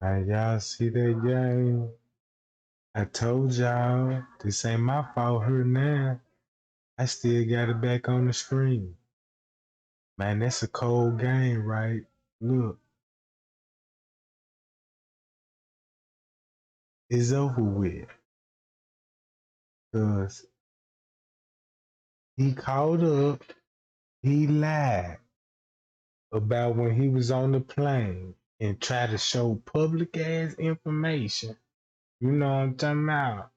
Man, y'all see that game? I told y'all this ain't my fault here now. I still got it back on the screen. Man, that's a cold game, right? Look, it's over with. Cause he caught up, he lied about when he was on the plane and tried to show public ass information. You know what I'm talking about?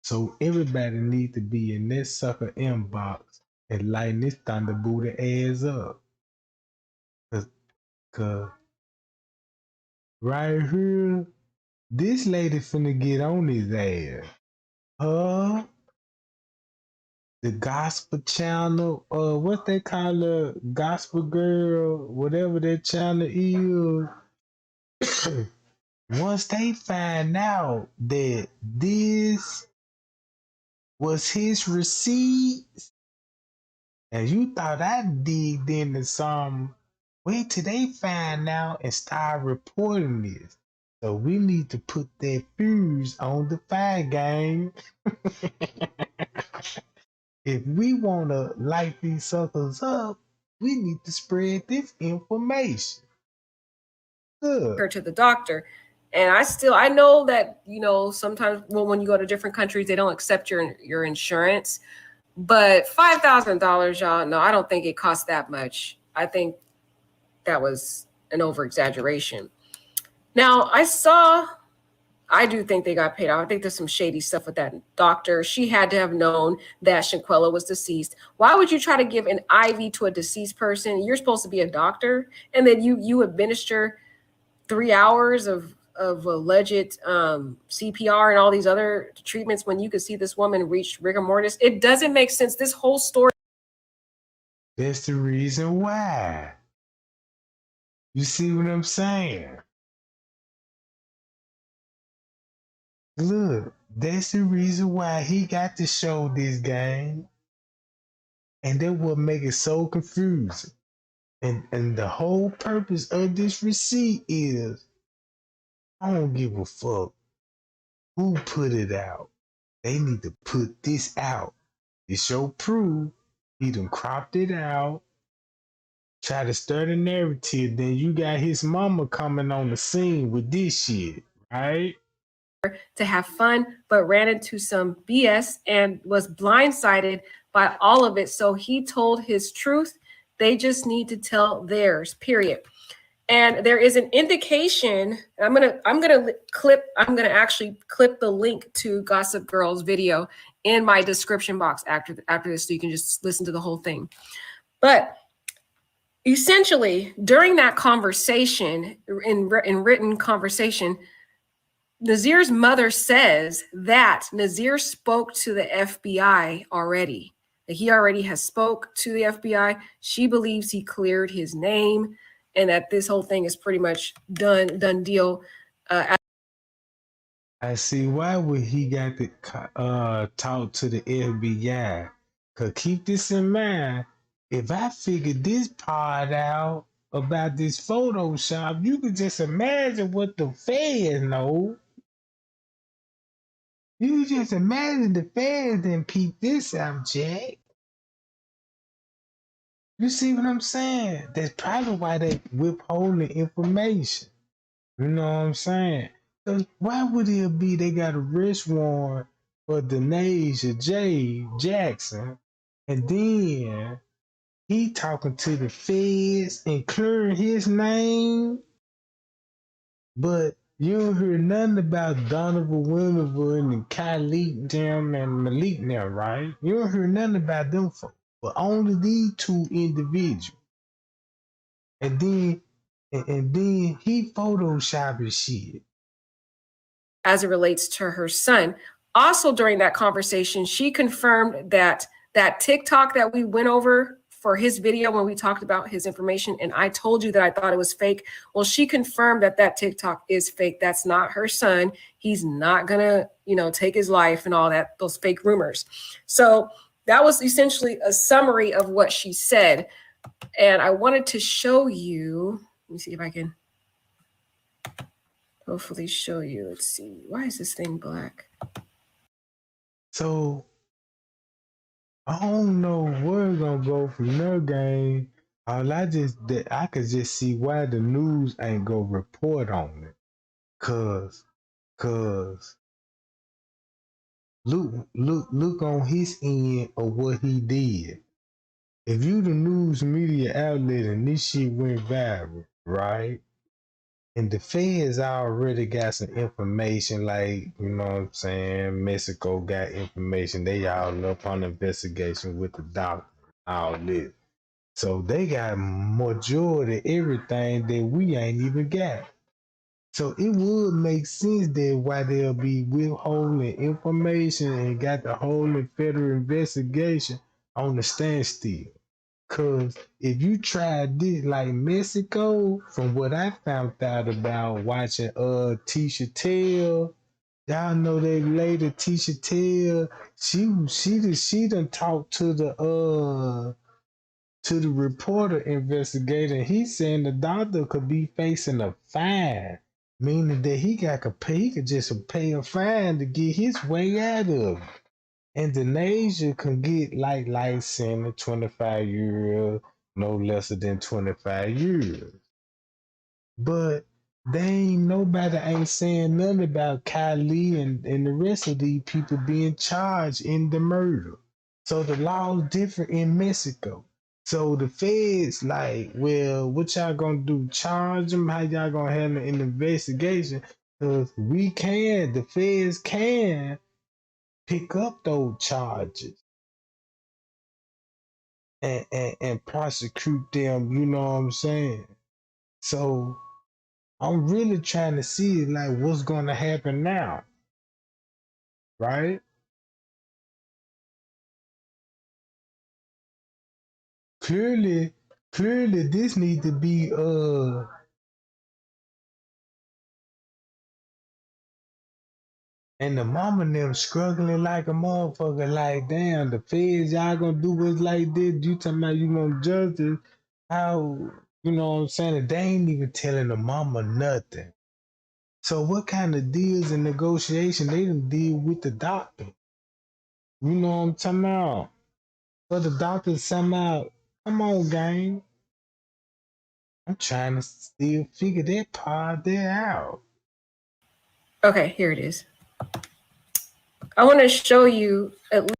So everybody need to be in this sucker inbox and lighting this thunder booty ass up. Cause right here, this lady finna get on his ass. Her, the gospel channel, what they call her, gospel girl, whatever that channel is. Once they find out that this was his receipts, and you thought I digged into some, wait till they find out and start reporting this. So we need to put that fuse on the fire game. If we want to light these suckers up, we need to spread this information. Her to the doctor. And I know that, sometimes when you go to different countries, they don't accept your insurance. But $5,000, y'all, no, I don't think it cost that much. I think that was an over exaggeration. Now, I do think they got paid off. I think there's some shady stuff with that doctor. She had to have known that Shanquella was deceased. Why would you try to give an IV to a deceased person? You're supposed to be a doctor, and then you administer 3 hours of alleged CPR and all these other treatments when you could see this woman reach rigor mortis. It doesn't make sense. This whole story. That's the reason why. You see what I'm saying? Look, that's the reason why he got to show this game. And that will make it so confusing. And the whole purpose of this receipt is, I don't give a fuck who put it out. They need to put this out. To show proof he done cropped it out, try to stir the narrative. Then you got his mama coming on the scene with this shit, right? To have fun, but ran into some BS and was blindsided by all of it. So he told his truth. They just need to tell theirs, period. And there is an indication. I'm gonna actually clip the link to Gossip Girl's video in my description box after this, so you can just listen to the whole thing. But essentially, during that conversation, in written conversation, Nazir's mother says that Nazir spoke to the FBI already. That he already has spoke to the FBI. She believes he cleared his name, and that this whole thing is pretty much done deal. I see. Why would he got to talk to the FBI? Cause keep this in mind. If I figured this part out about this Photoshop, you could just imagine what the feds know. You just imagine the feds didn't peep this out, Jack. You see what I'm saying? That's probably why they withholding information. You know what I'm saying? Cause why would it be they got a arrest warrant for Denasia J. Jackson, and then he talking to the feds and clearing his name, but you don't hear nothing about Donovan Winterwood and Kylie them and Malik them, right? You don't hear nothing about them folks, but only these two individuals. And then he photoshopping shit. As it relates to her son. Also, during that conversation, she confirmed that TikTok that we went over for his video when we talked about his information, and I told you that I thought it was fake. Well, she confirmed that TikTok is fake. That's not her son. He's not gonna, take his life and all that, those fake rumors. So that was essentially a summary of what she said. And I wanted to show you, let me see if I can hopefully show you. Let's see. Why is this thing black? So I don't know where it's gonna go from their game. I could just see why the news ain't gonna report on it. Cause look on his end of what he did. If you the news media outlet and this shit went viral, right? And the feds already got some information, like, you know what I'm saying? Mexico got information. They all up on investigation with the doctor, all this. So they got majority everything that we ain't even got. So it would make sense that why they'll be withholding information and got the whole federal investigation on the standstill. Cause if you tried this like Mexico, from what I found out about watching Tisha Tell, y'all know that lady Tisha Tell, she done talked to the reporter investigator. He's saying the doctor could be facing a fine, meaning that he could just pay a fine to get his way out of it. Indonesia can get like life sentence 25 years, no lesser than 25 years. But nobody ain't saying nothing about Kylie and the rest of these people being charged in the murder. So the law is different in Mexico. So the feds like, well, what y'all gonna do? Charge them? How y'all gonna handle an investigation? Because the feds can pick up those charges and prosecute them, you know what I'm saying? So I'm really trying to see like what's gonna happen now, right? Clearly, clearly this needs to be and the mama and them struggling like a motherfucker, like damn, the feds y'all gonna do us like this? You talking about you want justice? How, you know what I'm saying? They ain't even telling the mama nothing. So what kind of deals and negotiation they done deal with the doctor? You know what I'm talking about? For the doctor to somehow, come on, gang. I'm trying to still figure that part there out. Okay, here it is. I want to show you at least.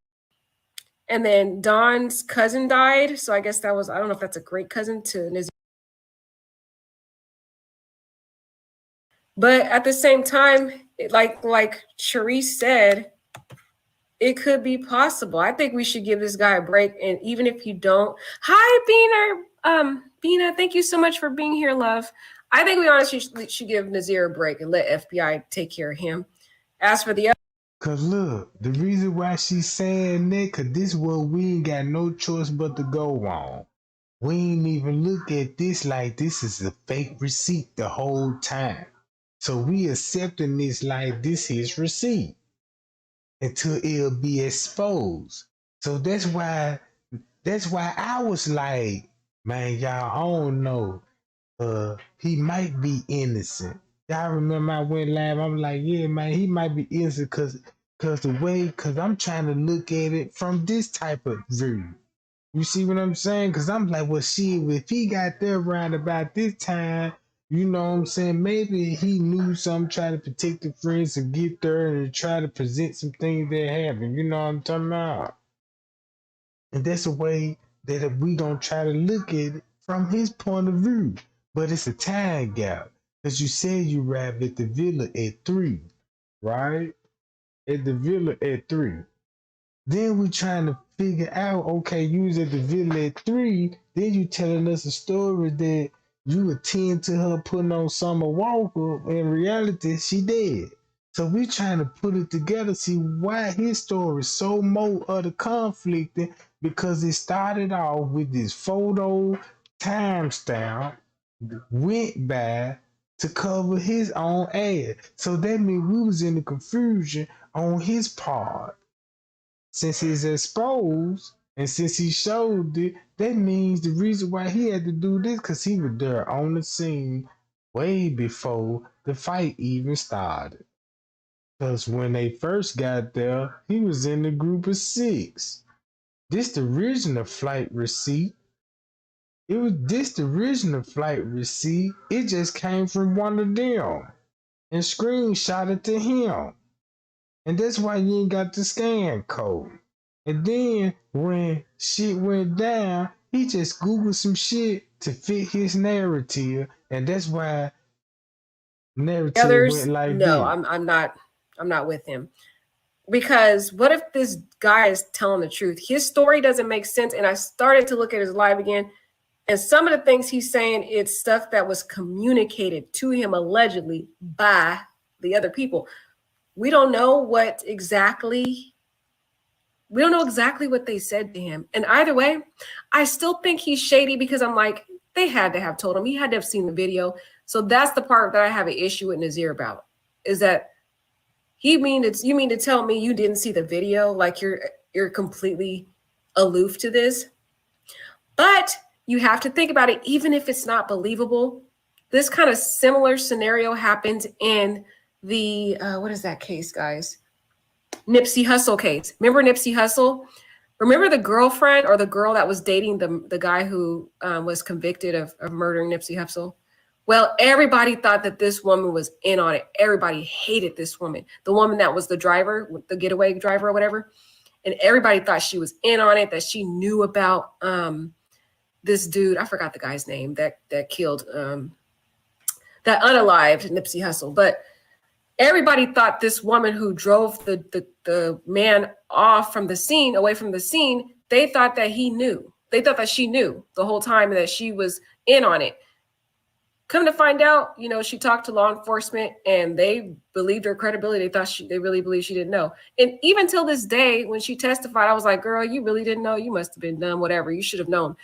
And then Don's cousin died. So I guess that was, I don't know if that's a great cousin to Nazir. But at the same time, like Sharice said, it could be possible. I think we should give this guy a break. And even if you don't, hi, Bina. Bina, thank you so much for being here, love. I think we honestly should give Nazir a break and let FBI take care of him. As for the other, Cause look, the reason why she's saying that, cause this world we ain't got no choice but to go on. We ain't even look at this like this is a fake receipt the whole time. So we accepting this like this is receipt until it'll be exposed. So that's why I was like, man, y'all, I don't know. He might be innocent. Y'all remember I went live, I'm like, yeah, man, he might be innocent cause I'm trying to look at it from this type of view. You see what I'm saying? Cause I'm like, well, shit, if he got there around about this time, you know what I'm saying? Maybe he knew something, trying to protect the friends and get there and try to present some things that happened. You know what I'm talking about? And that's a way that if we don't try to look at it from his point of view. But it's a time gap. Because you said you arrived at the villa at 3, right? At the villa at 3. Then we trying to figure out, okay, you was at the villa at 3. Then you telling us a story that you attend to her putting on Summer Walker. In reality, she dead. So we trying to put it together, see why his story is so more of the conflicting, because it started off with this photo timestamp went by to cover his own ad. So that means we was in the confusion on his part. Since he's exposed And since he showed it, that means the reason why he had to do this because he was there on the scene way before the fight even started. Because when they first got there, he was in the group of six. This the original flight receipt. It was this the original flight receipt. It just came from one of them and screenshot it to him. And that's why you ain't got the scan code. And then when shit went down, he just Googled some shit to fit his narrative. And that's why narrative Others, went like no, this. I'm not with him. Because what if this guy is telling the truth? His story doesn't make sense. And I started to look at his live again. And some of the things he's saying, it's stuff that was communicated to him allegedly by the other people. We don't know exactly what they said to him. And either way, I still think he's shady because I'm like, they had to have told him. He had to have seen the video. So that's the part that I have an issue with Nazir about, is that you mean to tell me you didn't see the video? Like you're completely aloof to this? But you have to think about it, even if it's not believable. This kind of similar scenario happened in the what is that case, guys? Nipsey Hussle case. Remember Nipsey Hussle? Remember the girlfriend or the girl that was dating the guy who was convicted of murdering Nipsey Hussle? Well, everybody thought that this woman was in on it. Everybody hated this woman. The woman that was the driver, the getaway driver or whatever. And everybody thought she was in on it, that she knew about this dude. I forgot the guy's name that killed, that unalived Nipsey Hussle. But everybody thought this woman who drove the man off from the scene, away from the scene, they thought that he knew. They thought that she knew the whole time that she was in on it. Come to find out, she talked to law enforcement and they believed her credibility. They really believed she didn't know. And even till this day, when she testified, I was like, girl, you really didn't know? You must have been dumb, whatever. You should have known.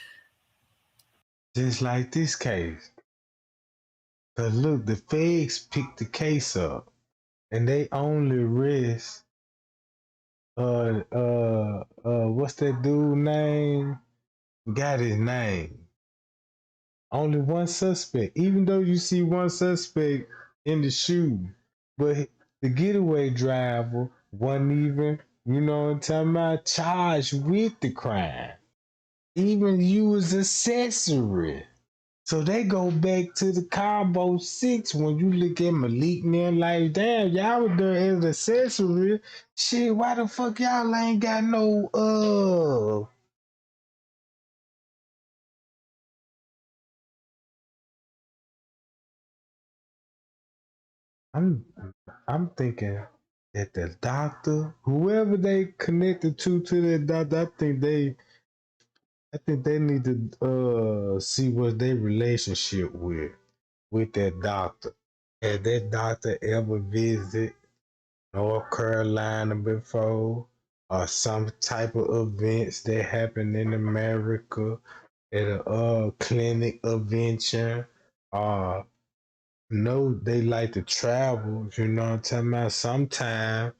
Just like this case. Cause look, the feds picked the case up and they only arrest what's that dude name? Got his name. Only one suspect, even though you see one suspect in the shoe, but the getaway driver wasn't even, you know what I'm talking about, charged with the crime. Even you was accessory. So they go back to the combo six when you look at Malik and them like, damn, y'all was there as accessory. Shit, why the fuck y'all ain't got no I'm thinking that the doctor, whoever they connected to the doctor, I think they need to see what their relationship with that doctor. Had that doctor ever visit North Carolina before, or some type of events that happen in America at a clinic convention, or know they like to travel, you know what I'm talking about? Sometime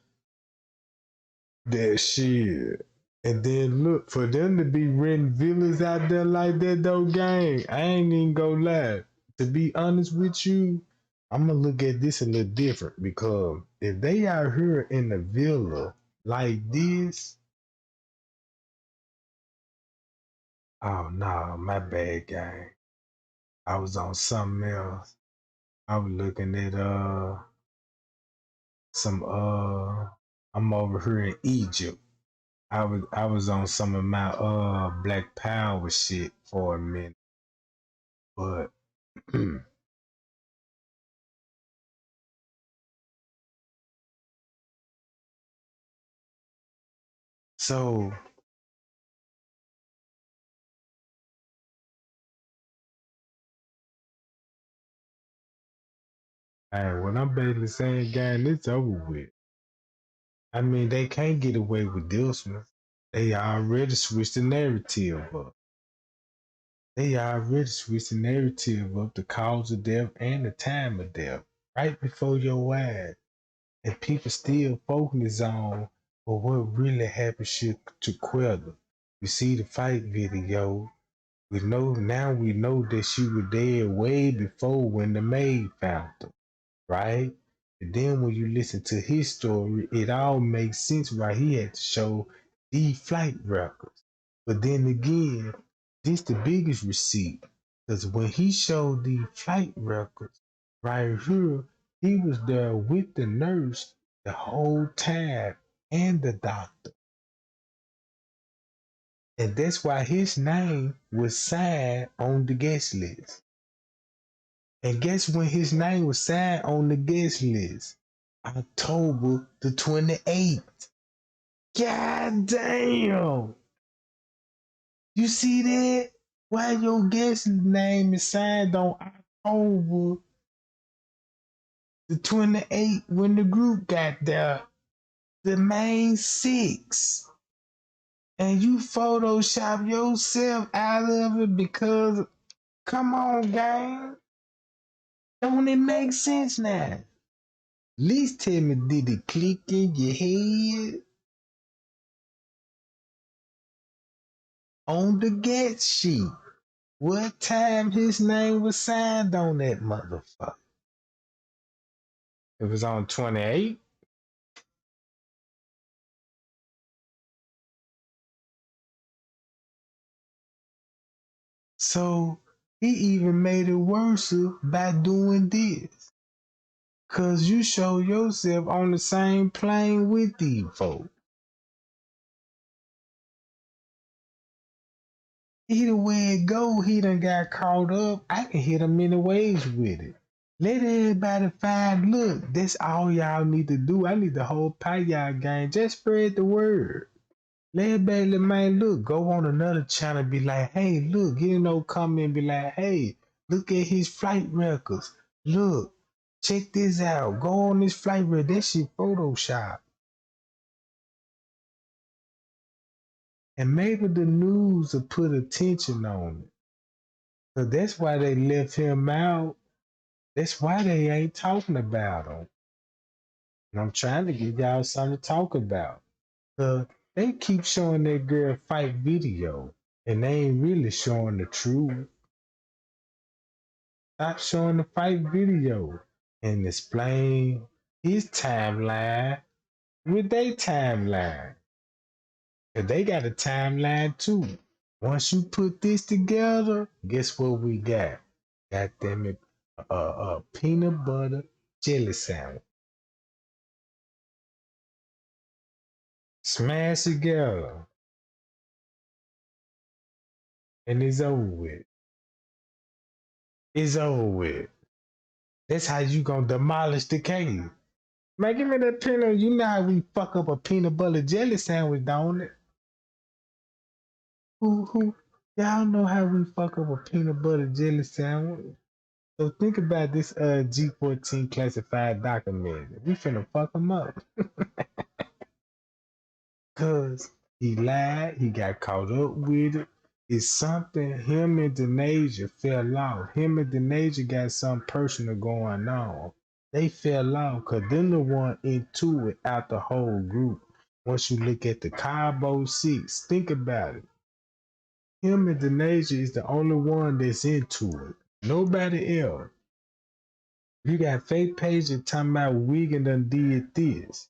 that shit. And then look, for them to be renting villas out there like that though, gang, I ain't even gonna lie. To be honest with you, I'm gonna look at this a little different because if they out here in the villa like this, oh no, my bad, gang. I was on something else. I was looking at some I'm over here in Egypt. I was on some of my Black Power shit for a minute. But so what I'm basically saying, gang, it's over with. I mean, they can't get away with this one. They already switched the narrative up. They already switched the narrative up, the cause of death and the time of death, right before your eyes. And people still focus on what really happened to Quella. We see the fight video. We know that she was dead way before when the maid found her, right? And then when you listen to his story, it all makes sense why he had to show the flight records. But then again, this the biggest receipt. Because when he showed the flight records right here, he was there with the nurse the whole time and the doctor. And that's why his name was signed on the guest list. And guess when his name was signed on the guest list? October the 28th. God damn. You see that? Why your guest name is signed on October the 28th when the group got there? The main six. And you Photoshop yourself out of it because, come on, gang. Don't it make sense now? At least tell me, did it click in your head? On the get sheet, what time his name was signed on that motherfucker? It was on 28. So he even made it worse by doing this. Cause you show yourself on the same plane with these folks. Either way it go, he done got caught up. I can hit him many ways with it. Let everybody find, look, that's all y'all need to do. I need the whole pie y'all gang. Just spread the word. Let everybody, man, look, go on another channel, be like, hey, look, get in no comment, be like, hey, look at his flight records. Look, check this out. Go on this flight record. That shit Photoshop. And maybe the news will put attention on it. So that's why they left him out. That's why they ain't talking about him. And I'm trying to give y'all something to talk about. They keep showing that girl fight video, and they ain't really showing the truth. Stop showing the fight video and explain his timeline with their timeline. Cause they got a timeline too. Once you put this together, guess what we got? God damn it, peanut butter jelly sandwich. Smash together, and it's over with. It's over with. That's how you gonna demolish the cake. Man, give me that peanut. You know how we fuck up a peanut butter jelly sandwich, don't it? Who? Y'all know how we fuck up a peanut butter jelly sandwich. So think about this G14 classified document. We finna fuck him up. Cause he lied, he got caught up with it. It's something him and Denasia fell off. Him and Denasia got something personal going on. They fell off because them the one into it out the whole group. Once you look at the Cabo Six, think about it. Him and Denasia is the only one that's into it. Nobody else. You got fake pages talking about Wigan done did this.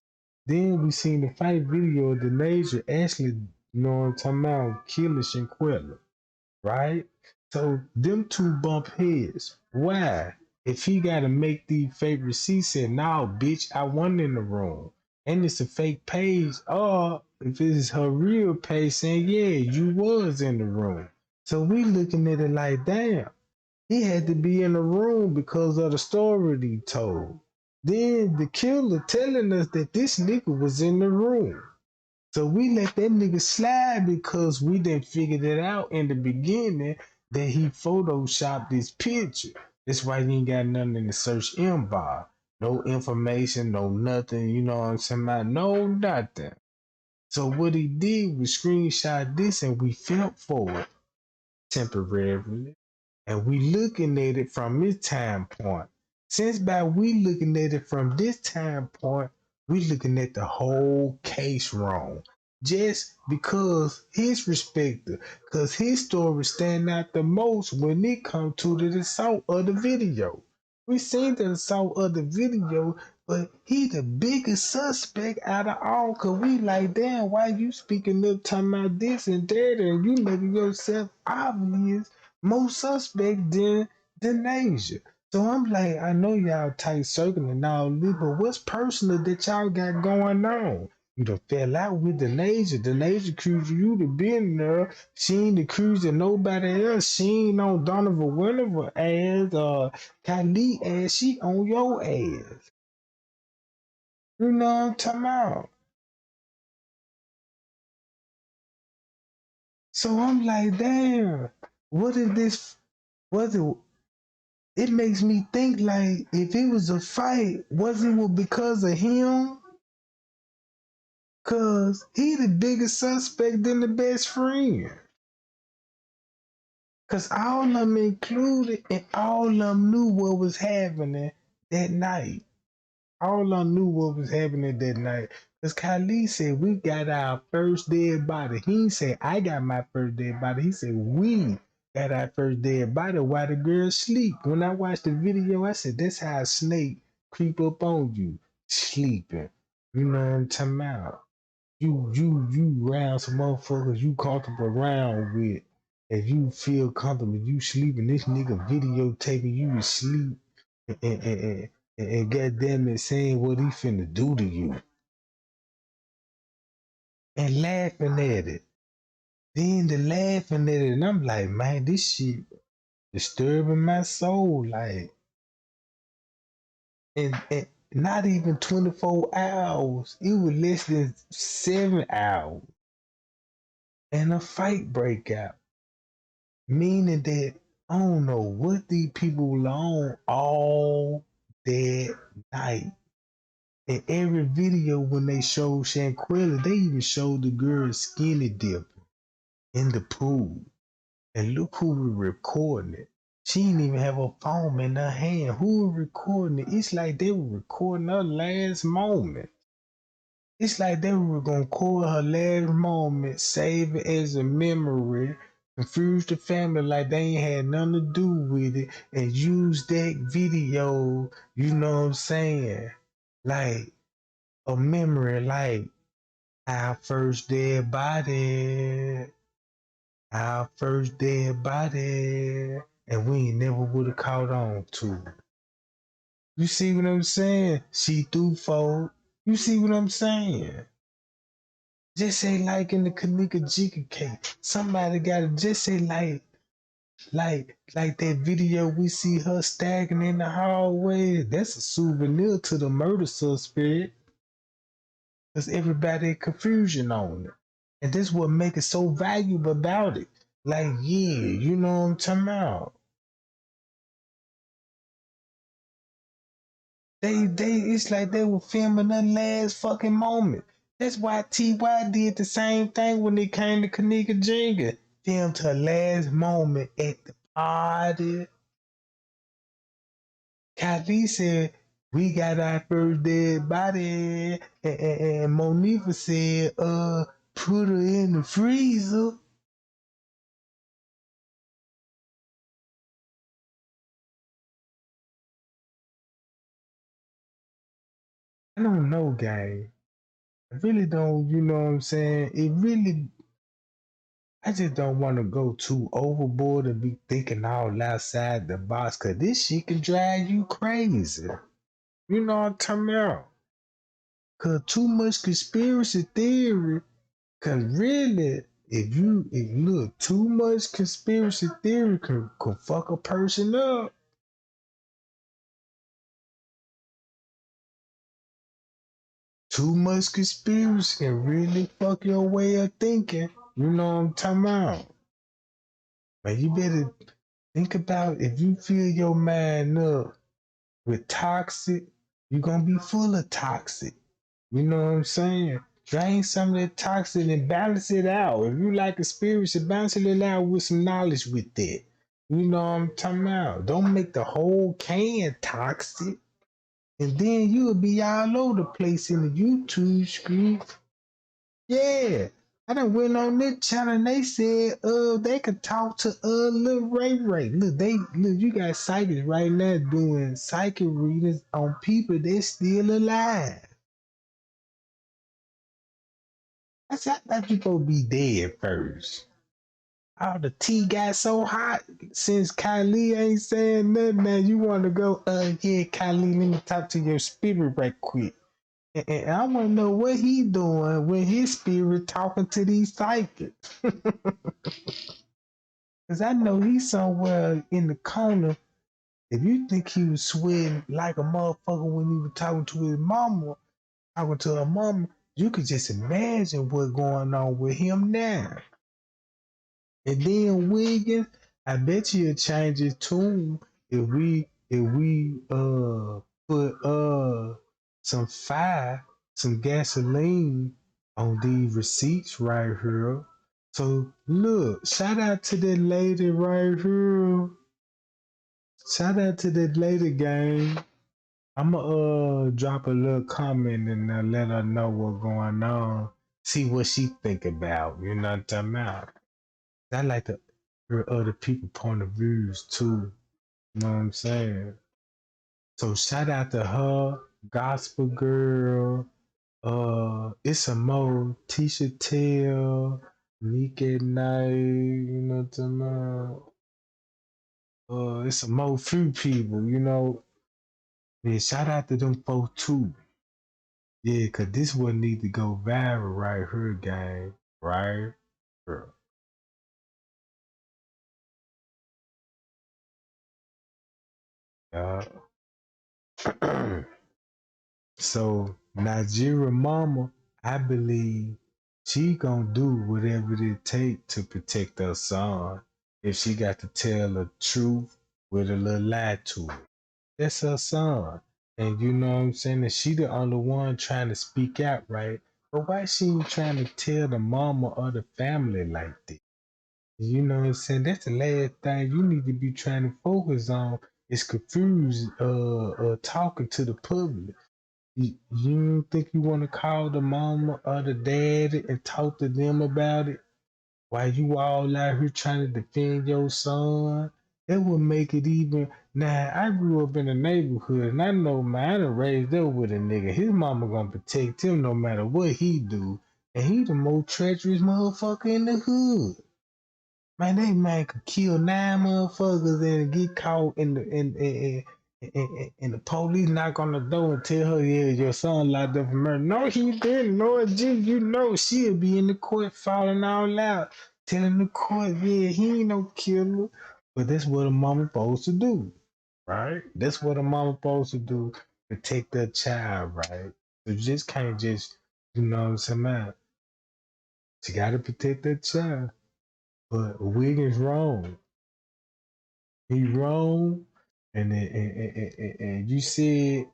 Then we seen the fight video of Denasia actually, you know what I'm talking about, killing Shanquella, right? So them two bump heads. Why? If he gotta make the fake receipt, said, "No, bitch, I wasn't in the room," and it's a fake page, or if it's her real page saying, "Yeah, you was in the room," so we looking at it like, damn, he had to be in the room because of the story he told. Then the killer telling us that this nigga was in the room. So we let that nigga slide because we didn't figure it out in the beginning that he photoshopped this picture. That's why he ain't got nothing in the search inbox. No information, no nothing, you know what I'm saying about? No nothing. So what he did was screenshot this and we felt for it temporarily. And we looking at it from this time point. Since by we looking at it from this time point, we looking at the whole case wrong. just because his respected, because his story stand out the most when it comes to the assault of the video. We seen the assault of the video, but he the biggest suspect out of all. Cause we like, damn, why you speaking up talking about this and that, and you making yourself obvious more suspect than Asia. So I'm like, I know y'all tight circle and all this, but what's personal that y'all got going on? You done fell out with the Nasia. The Nasia accused you to been there. She ain't accused of nobody else. She ain't on Donovan Winter ass, Kylie ass. She on your ass. You know what I'm talking about? So I'm like, damn, what is this? What it makes me think like if it was a fight, was it because of him? Cause he the biggest suspect than the best friend. Cause all of them included and all of them knew what was happening that night. All of them knew what was happening that night. Cause Kylie said we got our first dead body. He ain't say I got my first dead body. He said we got our first dead body while the girl sleep. When I watched the video, I said that's how a snake creep up on you, sleeping. You know what I'm talking about? You around some motherfuckers you comfortable around with. If you feel comfortable, you sleeping, this nigga videotaping you to sleep and goddamn it saying what he finna do to you and laughing at it. Then the laughing at it, and I'm like, man, this shit disturbing my soul. Like, and not even 24 hours. It was less than 7 hours. And a fight break out. Meaning that I don't know what these people were on all that night. In every video when they showed Shanquella, they even showed the girl skinny dipping in the pool. And look who was recording it. She didn't even have a phone in her hand. Who was recording it? It's like they were recording her last moment. It's like they were gonna record her last moment, save it as a memory, confuse the family like they ain't had nothing to do with it, and use that video, you know what I'm saying? Like a memory, like our first dead body, our first dead body, and we ain't never would have caught on to it. You see what I'm saying? She threw fold. You see what I'm saying? Just say like in the Kanika Jika case. Somebody gotta just say like that video we see her staggering in the hallway. That's a souvenir to the murder suspect. Cause everybody confusion on it. And this what make it so valuable about it. Like, yeah, you know what I'm talking about. They it's like they were filming the last fucking moment. That's why TY did the same thing when it came to Kanika Jenga. Filmed her last moment at the party. Kylie said, we got our first dead body. And Monifa said, put her in the freezer. I don't know, guy. I really don't, you know what I'm saying? I just don't want to go too overboard and be thinking all outside the box because this shit can drive you crazy. You know what I'm talking about? Because too much conspiracy theory, because really, if you look, too much conspiracy theory can fuck a person up. Too much conspiracy can really fuck your way of thinking. You know what I'm talking about? But you better think about if you fill your mind up with toxic, you're gonna be full of toxic. You know what I'm saying? Drain some of that toxic and balance it out. If you like a spirit, balance it out with some knowledge with that. You know what I'm talking about? Don't make the whole can toxic. And then you'll be all over the place in the YouTube street. Yeah. I done went on this channel and they said they could talk to Lil Ray Ray. Look, you got psychics right now doing psychic readings on people that's still alive. I said I thought you supposed to be dead first. Oh, the tea got so hot since Kylie ain't saying nothing. Now you want to go? Yeah, Kylie, let me talk to your spirit right quick. And I want to know what he doing when his spirit talking to these psychics. Cause I know he's somewhere in the corner. If you think he was sweating like a motherfucker when he was talking to his mama, talking to her mama, you could just imagine what's going on with him now. And then Wiggins, I bet you'll change his tune if we put some fire, some gasoline on these receipts right here. So look, shout out to that lady right here. Shout out to that lady gang. I'ma drop a little comment and let her know what's going on. See what she think about. You know what I'm talking about? I like to hear other people' point of views too. You know what I'm saying? So shout out to her, Gospel Girl, it's a Mo, Tisha Tell, Nick at Night, you know what I'm talking about? It's a Mo few people, you know. Yeah, shout out to them folks too. Yeah, cause this one need to go viral right here, gang. Right here. Yeah. So Nigeria mama, I believe she gonna do whatever it take to protect her son. If she got to tell the truth with a little lie to it, that's her son. And you know what I'm saying? And she the only one trying to speak out, right? But why she ain't trying to tell the mama or the family like this? You know what I'm saying? That's the last thing you need to be trying to focus on is confused talking to the public. You don't think you want to call the mama or the daddy and talk to them about it while you all out here trying to defend your son? That would make it even. Now, I grew up in a neighborhood and I know man, I done raised up with a nigga. His mama gonna protect him no matter what he do. And he the most treacherous motherfucker in the hood. Man, they man could kill 9 motherfuckers and get caught in the police knock on the door and tell her, yeah, your son locked up for murder. No, he didn't. Lord Jesus, you know she'll be in the court falling all out, telling the court, yeah, he ain't no killer. But that's what a mama supposed to do, right? That's what a mama supposed to do, protect their child, right? So you just can't just, you know what I'm saying, man. She gotta protect that child. But Wiggins wrong. He wrong, and you said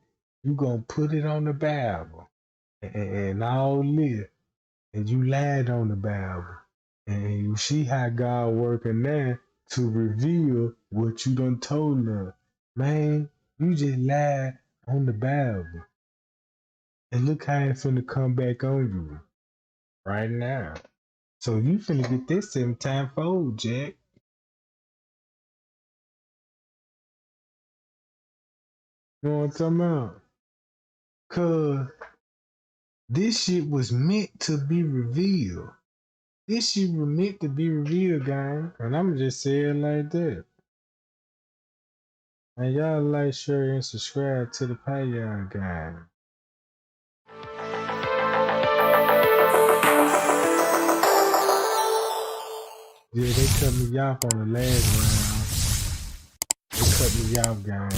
you gonna put it on the Bible and all this, and you lied on the Bible, and you see how God working now to reveal what you done told them. Man, you just lied on the Bible, and look how it's finna come back on you right now. So you finna get this 7 times fold, Jack. You know what I'm talking about? Cause this shit was meant to be revealed. This shit was meant to be revealed, gang. And I'm just saying like that. And y'all like, share, and subscribe to the Patreon, gang. Yeah, they cut me off on the last round. They cut me off, gang.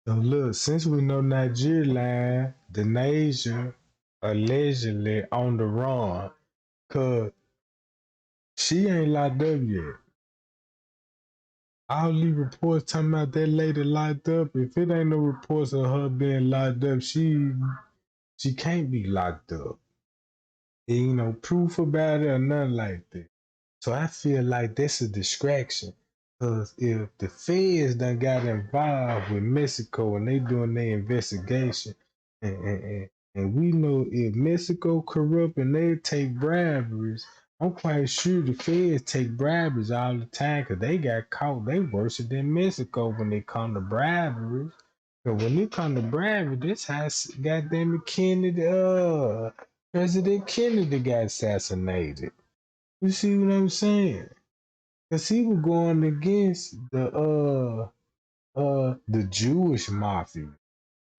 So look, since we know Nigeria, the nation allegedly on the run, cause she ain't locked up yet. All these reports talking about that lady locked up. If it ain't no reports of her being locked up, she can't be locked up. Ain't no proof about it or nothing like that. So I feel like that's a distraction. Cause if the feds done got involved with Mexico and they doing their investigation, and we know if Mexico corrupt and they take briberies, I'm quite sure the feds take briberies all the time because they got caught. They worse than Mexico when it come to briberies. But when it come to bribery, this how goddamn Kennedy, President Kennedy got assassinated. You see what I'm saying? Cause he was going against the Jewish mafia.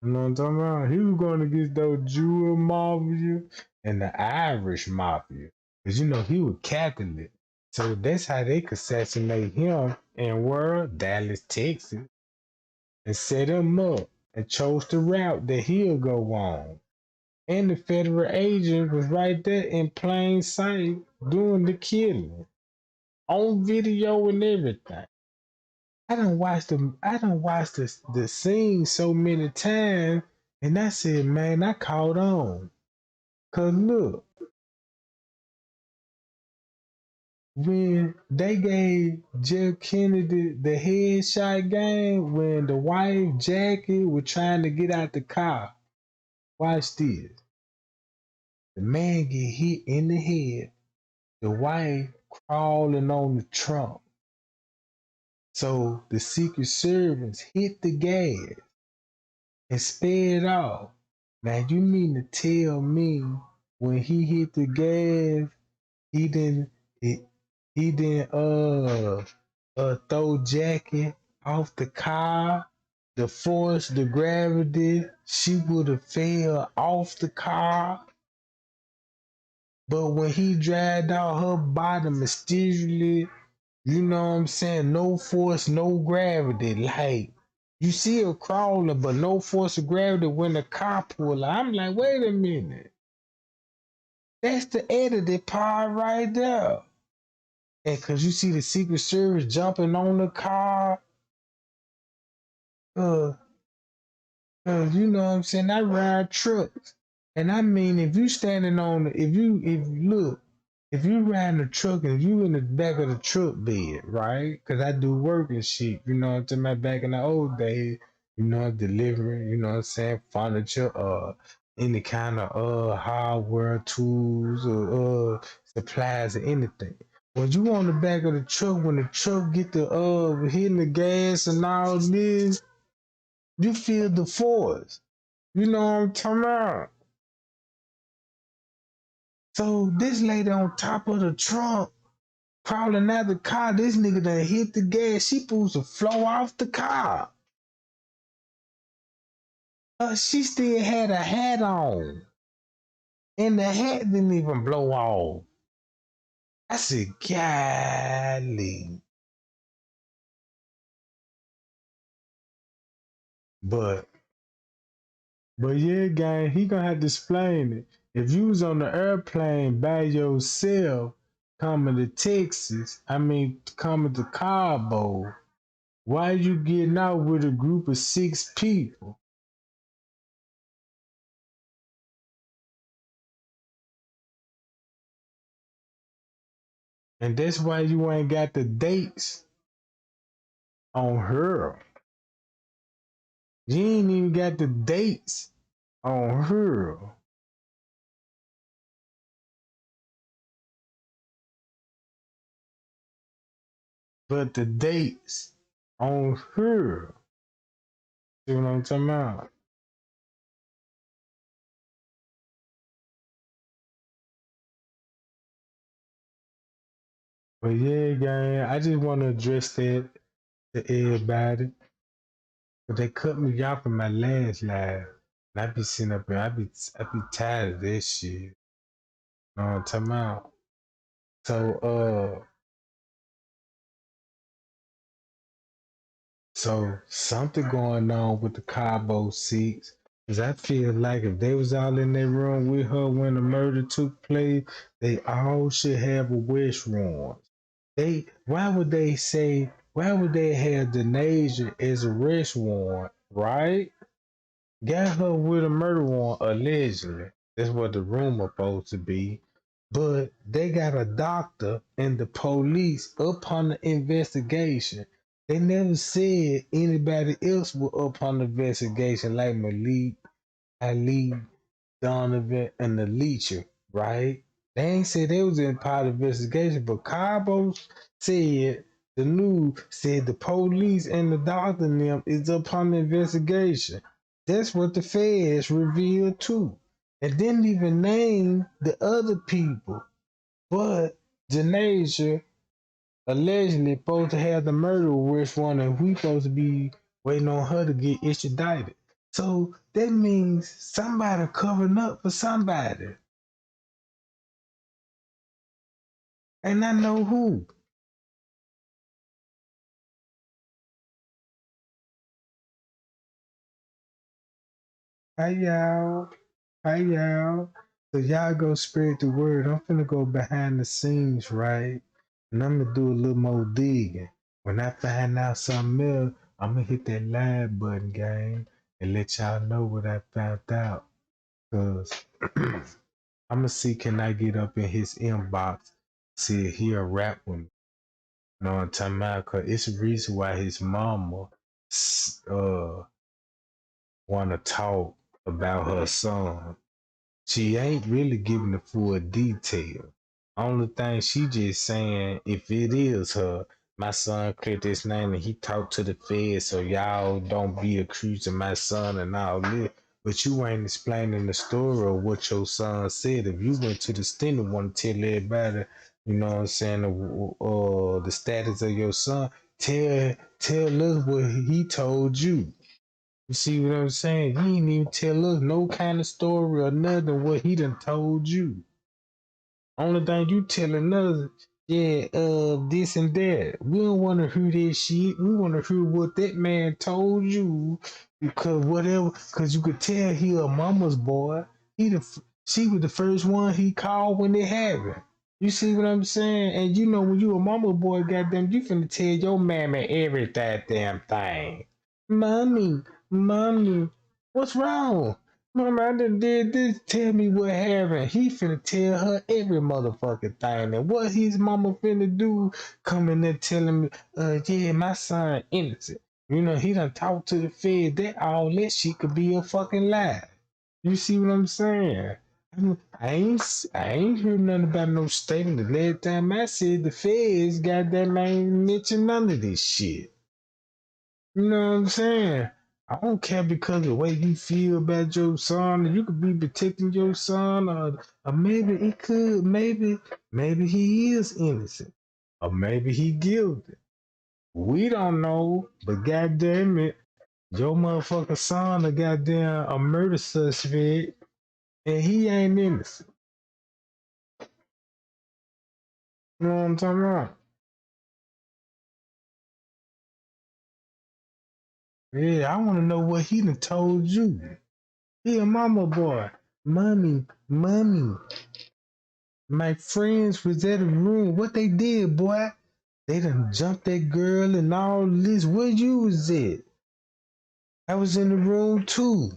You know what I'm talking about? He was going against those Jewish mafia and the Irish mafia. Cause you know he was Catholic. So that's how they could assassinate him in world Dallas, Texas, and set him up and chose the route that he'll go on. And the federal agent was right there in plain sight doing the killing on video and everything. I done watched the scene so many times, and I said, man, I caught on. Cause look, when they gave Jeff Kennedy the headshot game, when the wife Jackie was trying to get out the car, watch this. The man get hit in the head. The wife crawling on the trunk. So the Secret Service hit the gas and sped off. Now you mean to tell me when he hit the gas, he didn't he, he didn't throw Jackie off the car? The force, the gravity, she would have fell off the car. But when he dragged out her body mysteriously, you know what I'm saying? No force, no gravity. Like, you see her crawling, but no force of gravity when the car pull her. I'm like, wait a minute. That's the edited part right there. And cause you see the Secret Service jumping on the car, uh, you know what I'm saying? I ride trucks. And I mean, if you standing on, if you riding a truck and you in the back of the truck bed, right? Because I do work and shit, you know what I'm talking about back in the old days, you know, delivering, you know what I'm saying, furniture, any kind of hardware tools or supplies or anything. When you on the back of the truck, when the truck get the hitting the gas and all this, you feel the force. You know what I'm talking about? So this lady on top of the trunk crawling out the car, this nigga done hit the gas. She supposed to flow off the car. She still had a hat on. And the hat didn't even blow off. I said, golly. But yeah, gang, he gonna have to explain it. If you was on the airplane by yourself coming to Texas, coming to Cabo, why you getting out with a group of 6 people? And that's why you ain't got the dates on her. You ain't even got the dates on her. But the dates on her. See what I'm talking about? But yeah, gang, I just want to address that to everybody. But they cut me off in my last live. And I be sitting up here, I be tired of this shit. You know what I'm talking about? So so something going on with the Cabo Six. Cause I feel like if they was all in that room with her when the murder took place, they all should have arrest warrants. Why would they have Denasia as arrest warrant, right? Got her with a murder warrant allegedly. That's what the rumor supposed to be. but they got a doctor and the police up on the investigation. They never said anybody else was up on the investigation like Malik, Ali, Donovan, and the Leacher, right? They ain't said they was in part of the investigation, but Cabo said the news said the police and the doctor and them is up on the investigation. That's what the feds revealed too. And didn't even name the other people. But Janasia allegedly supposed to have the murder wish one, and we supposed to be waiting on her to get extradited. So that means somebody covering up for somebody. And I know who. Hi y'all. Hi y'all. So y'all go spread the word. I'm finna go behind the scenes, right? And I'm gonna do a little more digging. When I find out something else, I'm gonna hit that live button, gang, and let y'all know what I found out. Cause I'm gonna see can I get up in his inbox, see if he'll rap with me. You know what I'm talking about? Cause it's a reason why his mama uh wanna talk about her son. She ain't really giving the full detail. Only thing she just saying, if it is her, my son cleared this name and he talked to the feds, so y'all don't be accusing my son and all this. But you ain't explaining the story of what your son said. If you went to the stand and want to tell everybody, you know what I'm saying, the status of your son, tell us what he told you. You see what I'm saying? He ain't even tell us no kind of story or nothing what he done told you. Only thing you telling us, yeah, this and that. We don't want to hear that shit. We want to hear what that man told you, because whatever, because you could tell he a mama's boy. She was the first one he called when it happened. You see what I'm saying? And you know when you a mama boy, goddamn, you finna tell your mammy every goddamn thing. Mommy, mommy, what's wrong? Mama, I done did this. Tell me what happened. He finna tell her every motherfucking thing. And what his mama finna do, coming there telling me, yeah, my son innocent. You know, he done talked to the fed. That all that shit could be a fucking lie. You see what I'm saying? I ain't heard nothing about no statement. The last time I said the feds, goddamn, I ain't mentioned none of this shit. You know what I'm saying? I don't care because of the way you feel about your son. You could be protecting your son, or maybe it could, maybe he is innocent, or maybe he guilty. We don't know, but goddamn it, your motherfucking son a goddamn a murder suspect, and he ain't innocent. You know what I'm talking about? Yeah, I want to know what he done told you. He a mama boy. Money. My friends was at the room. What they did, boy? They done jumped that girl and all this. Where you was at? I was in the room too.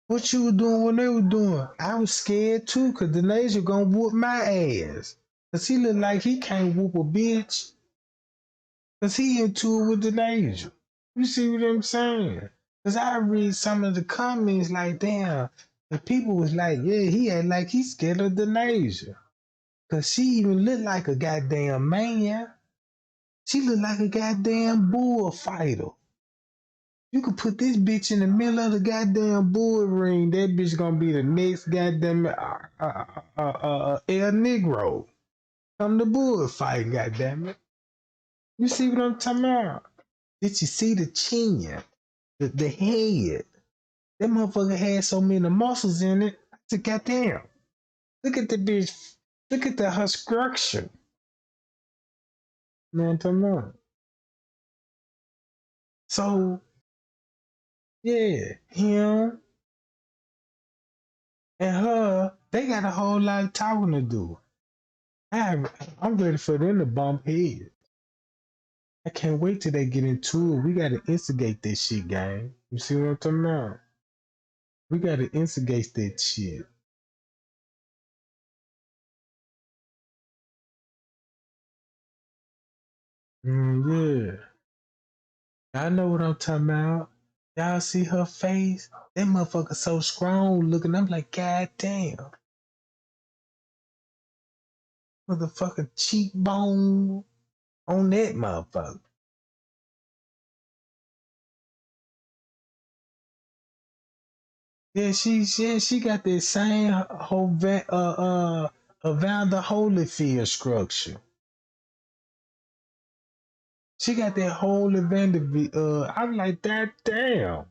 What you were doing when they were doing? I was scared too, cause Denasia gonna whoop my ass. Cause he look like he can't whoop a bitch. Cause he into it with Denasia. You see what I'm saying? Cause I read some of the comments like, damn, the people was like, yeah, he had like he scared of Denasia. Cause she even looked like a goddamn man. She looked like a goddamn bullfighter. You could put this bitch in the middle of the goddamn bull ring. That bitch gonna be the next goddamn El Negro. Come the bullfight, goddamn it. You see what I'm talking about? Did you see the chin, the head? That motherfucker had so many muscles in it. I said, goddamn. Look at the bitch. Look at her structure. You know what I'm talking about? So yeah, him and her, they got a whole lot of talking to do. I'm ready for them to bump heads. I can't wait till they get into it. We gotta instigate that shit, gang. You see what I'm talking about? We gotta instigate that shit. Yeah. I know what I'm talking about. Y'all see her face? That motherfucker so strong looking. I'm like, God damn. Motherfucking cheekbone on that motherfucker. Yeah, she got that same whole Evander Holyfield structure. She got that whole Evander. I'm like, that damn.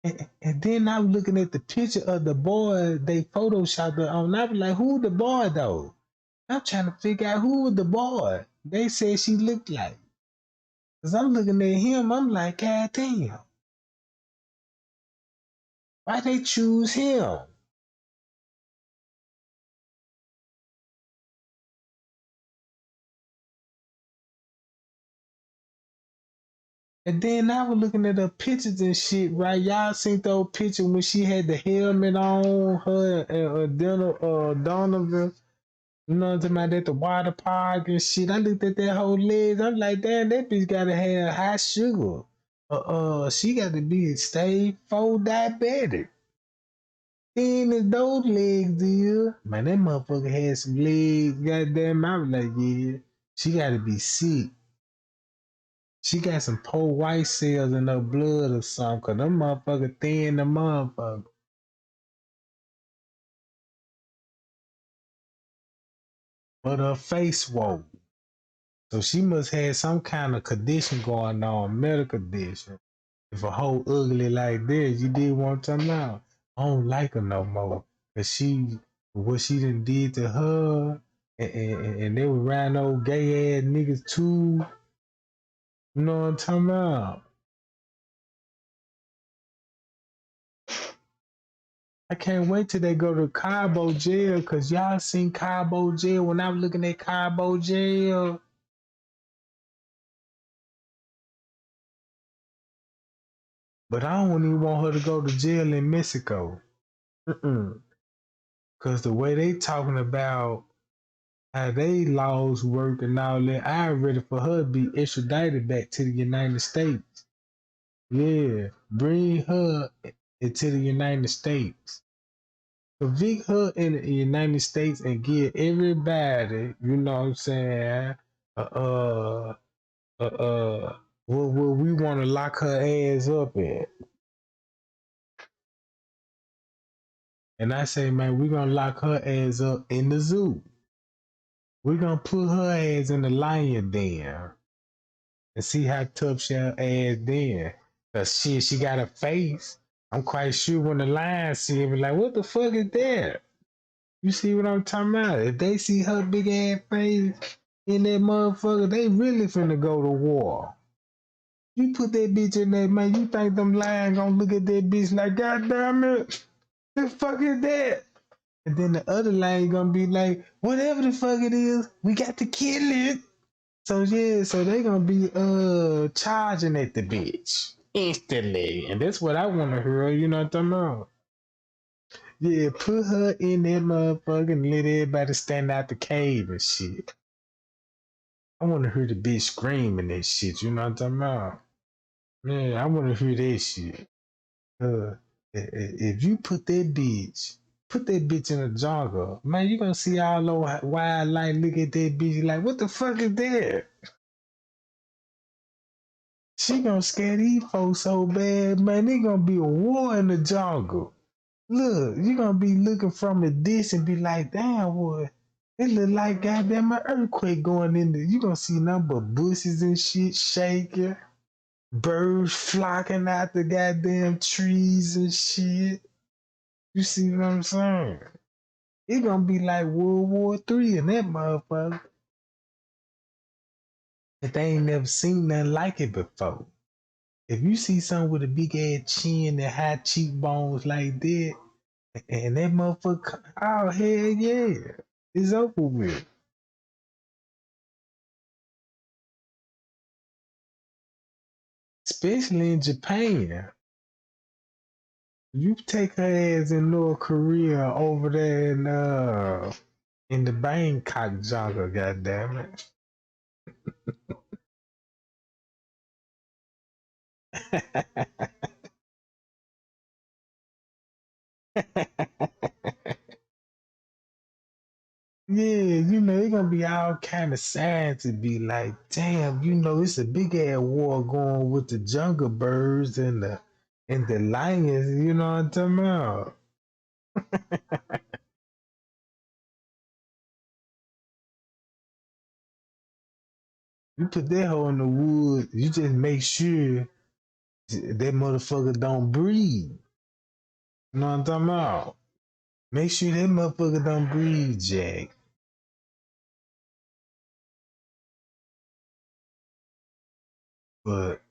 And then I was looking at the picture of the boy they photoshopped her on. I was like, who the boy though? I'm trying to figure out who was the boy. They said she looked like. Cause I'm looking at him, I'm like, God damn. Why they choose him? And then I was looking at her pictures and shit, right? Y'all seen those pictures when she had the helmet on, her and Donovan, you know what I'm talking about, at the water park and shit. I looked at that whole legs. I'm like, damn, that bitch gotta have high sugar. She got to be stage 4 diabetic. Thin as those legs is. Man, that motherfucker had some legs. Goddamn, I was like, yeah, she gotta be sick. She got some poor white cells in her blood or something, cause them motherfucker thin the motherfucker. But her face swole. So she must have some kind of condition going on, medical condition. If a hoe ugly like this, you did want to know. I don't like her no more. Cause what she done did to her, and they were around old gay ass niggas too. You know what I'm talking about? I can't wait till they go to Cabo jail, cause y'all seen Cabo jail when I was looking at Cabo jail. But I don't even want her to go to jail in Mexico. Mm-mm. Cause the way they talking about how they laws work and all that, I'm ready for her to be extradited back to the United States. Yeah, bring her into the United States. Convict her in the United States and give everybody, you know what I'm saying, uh, uh, what we want to lock her ass up at. And I say, man, we're going to lock her ass up in the zoo. We're going to put her ass in the lion den and see how tough she'll ass then. Cause shit, she got a face. I'm quite sure when the lion see it, be like, what the fuck is that? You see what I'm talking about? If they see her big ass face in that motherfucker, they really finna go to war. You put that bitch in there, man, you think them lions gonna look at that bitch like, God damn it, the fuck is that? And then the other lion gonna be like, whatever the fuck it is, we got to kill it. So yeah, so they gonna be charging at the bitch instantly, and that's what I want to hear. You know what I'm talking about? Yeah, put her in that motherfucker and let everybody stand out the cave and shit. I want to hear the bitch screaming that shit. You know what I'm talking about? Yeah, I want to hear that shit. If you put that bitch in a jungle, man, you gonna see all those wildlife look at that bitch like, what the fuck is that? She gonna scare these folks so bad, man. They gonna be a war in the jungle. Look, you gonna be looking from a distance and be like, damn, boy, it look like goddamn an earthquake going in there. You gonna see nothing but bushes and shit shaking, birds flocking out the goddamn trees and shit. You see what I'm saying? It gonna be like World War III in that motherfucker. If they ain't never seen nothing like it before. If you see something with a big ass chin and high cheekbones like that, and that motherfucker, oh hell yeah, it's over with. Especially in Japan, you take her ass in North Korea over there in the Bangkok jungle, goddamn it. Yeah, it's gonna be all kind of sad to be like, damn, it's a big ass war going with the jungle birds and the lions. You know what I'm talking about? You put that hole in the woods, you just make sure that motherfucker don't breathe. You know what I'm talking about? Make sure that motherfucker don't breathe, Jack. But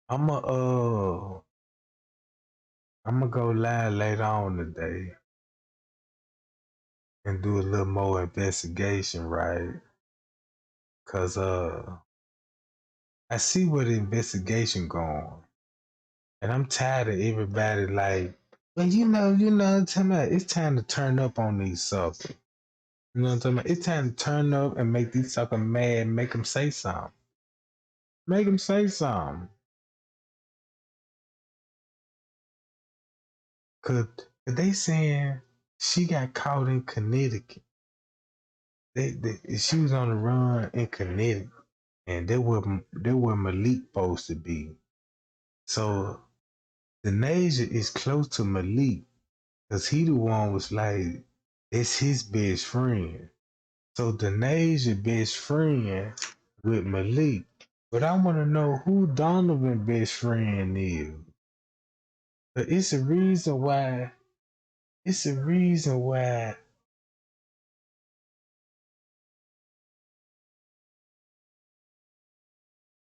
I'ma uh I'ma go live later on today and do a little more investigation, right? Cause I see where the investigation going. And I'm tired of everybody like, well, I'm talking about, it's time to turn up on these suckers. You know what I'm talking about? It's time to turn up and make these suckers mad, make them say something. Make them say something. Cause they saying she got caught in Connecticut. She was on the run in Connecticut, and they were Malik supposed to be. So the Nasia is close to Malik, cause he the one was like, it's his best friend. So the Nasia best friend with Malik. But I want to know who Donovan best friend is. But it's a reason why. It's a reason why.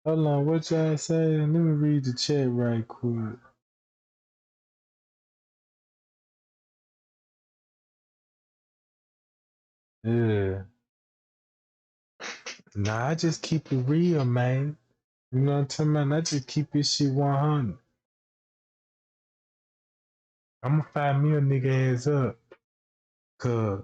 Hold on, what y'all say? Let me read the chat right quick. Yeah. Nah, I just keep it real, man. You know what I'm talking about? I just keep this shit 100. I'm gonna find me a nigga ass up. Cause,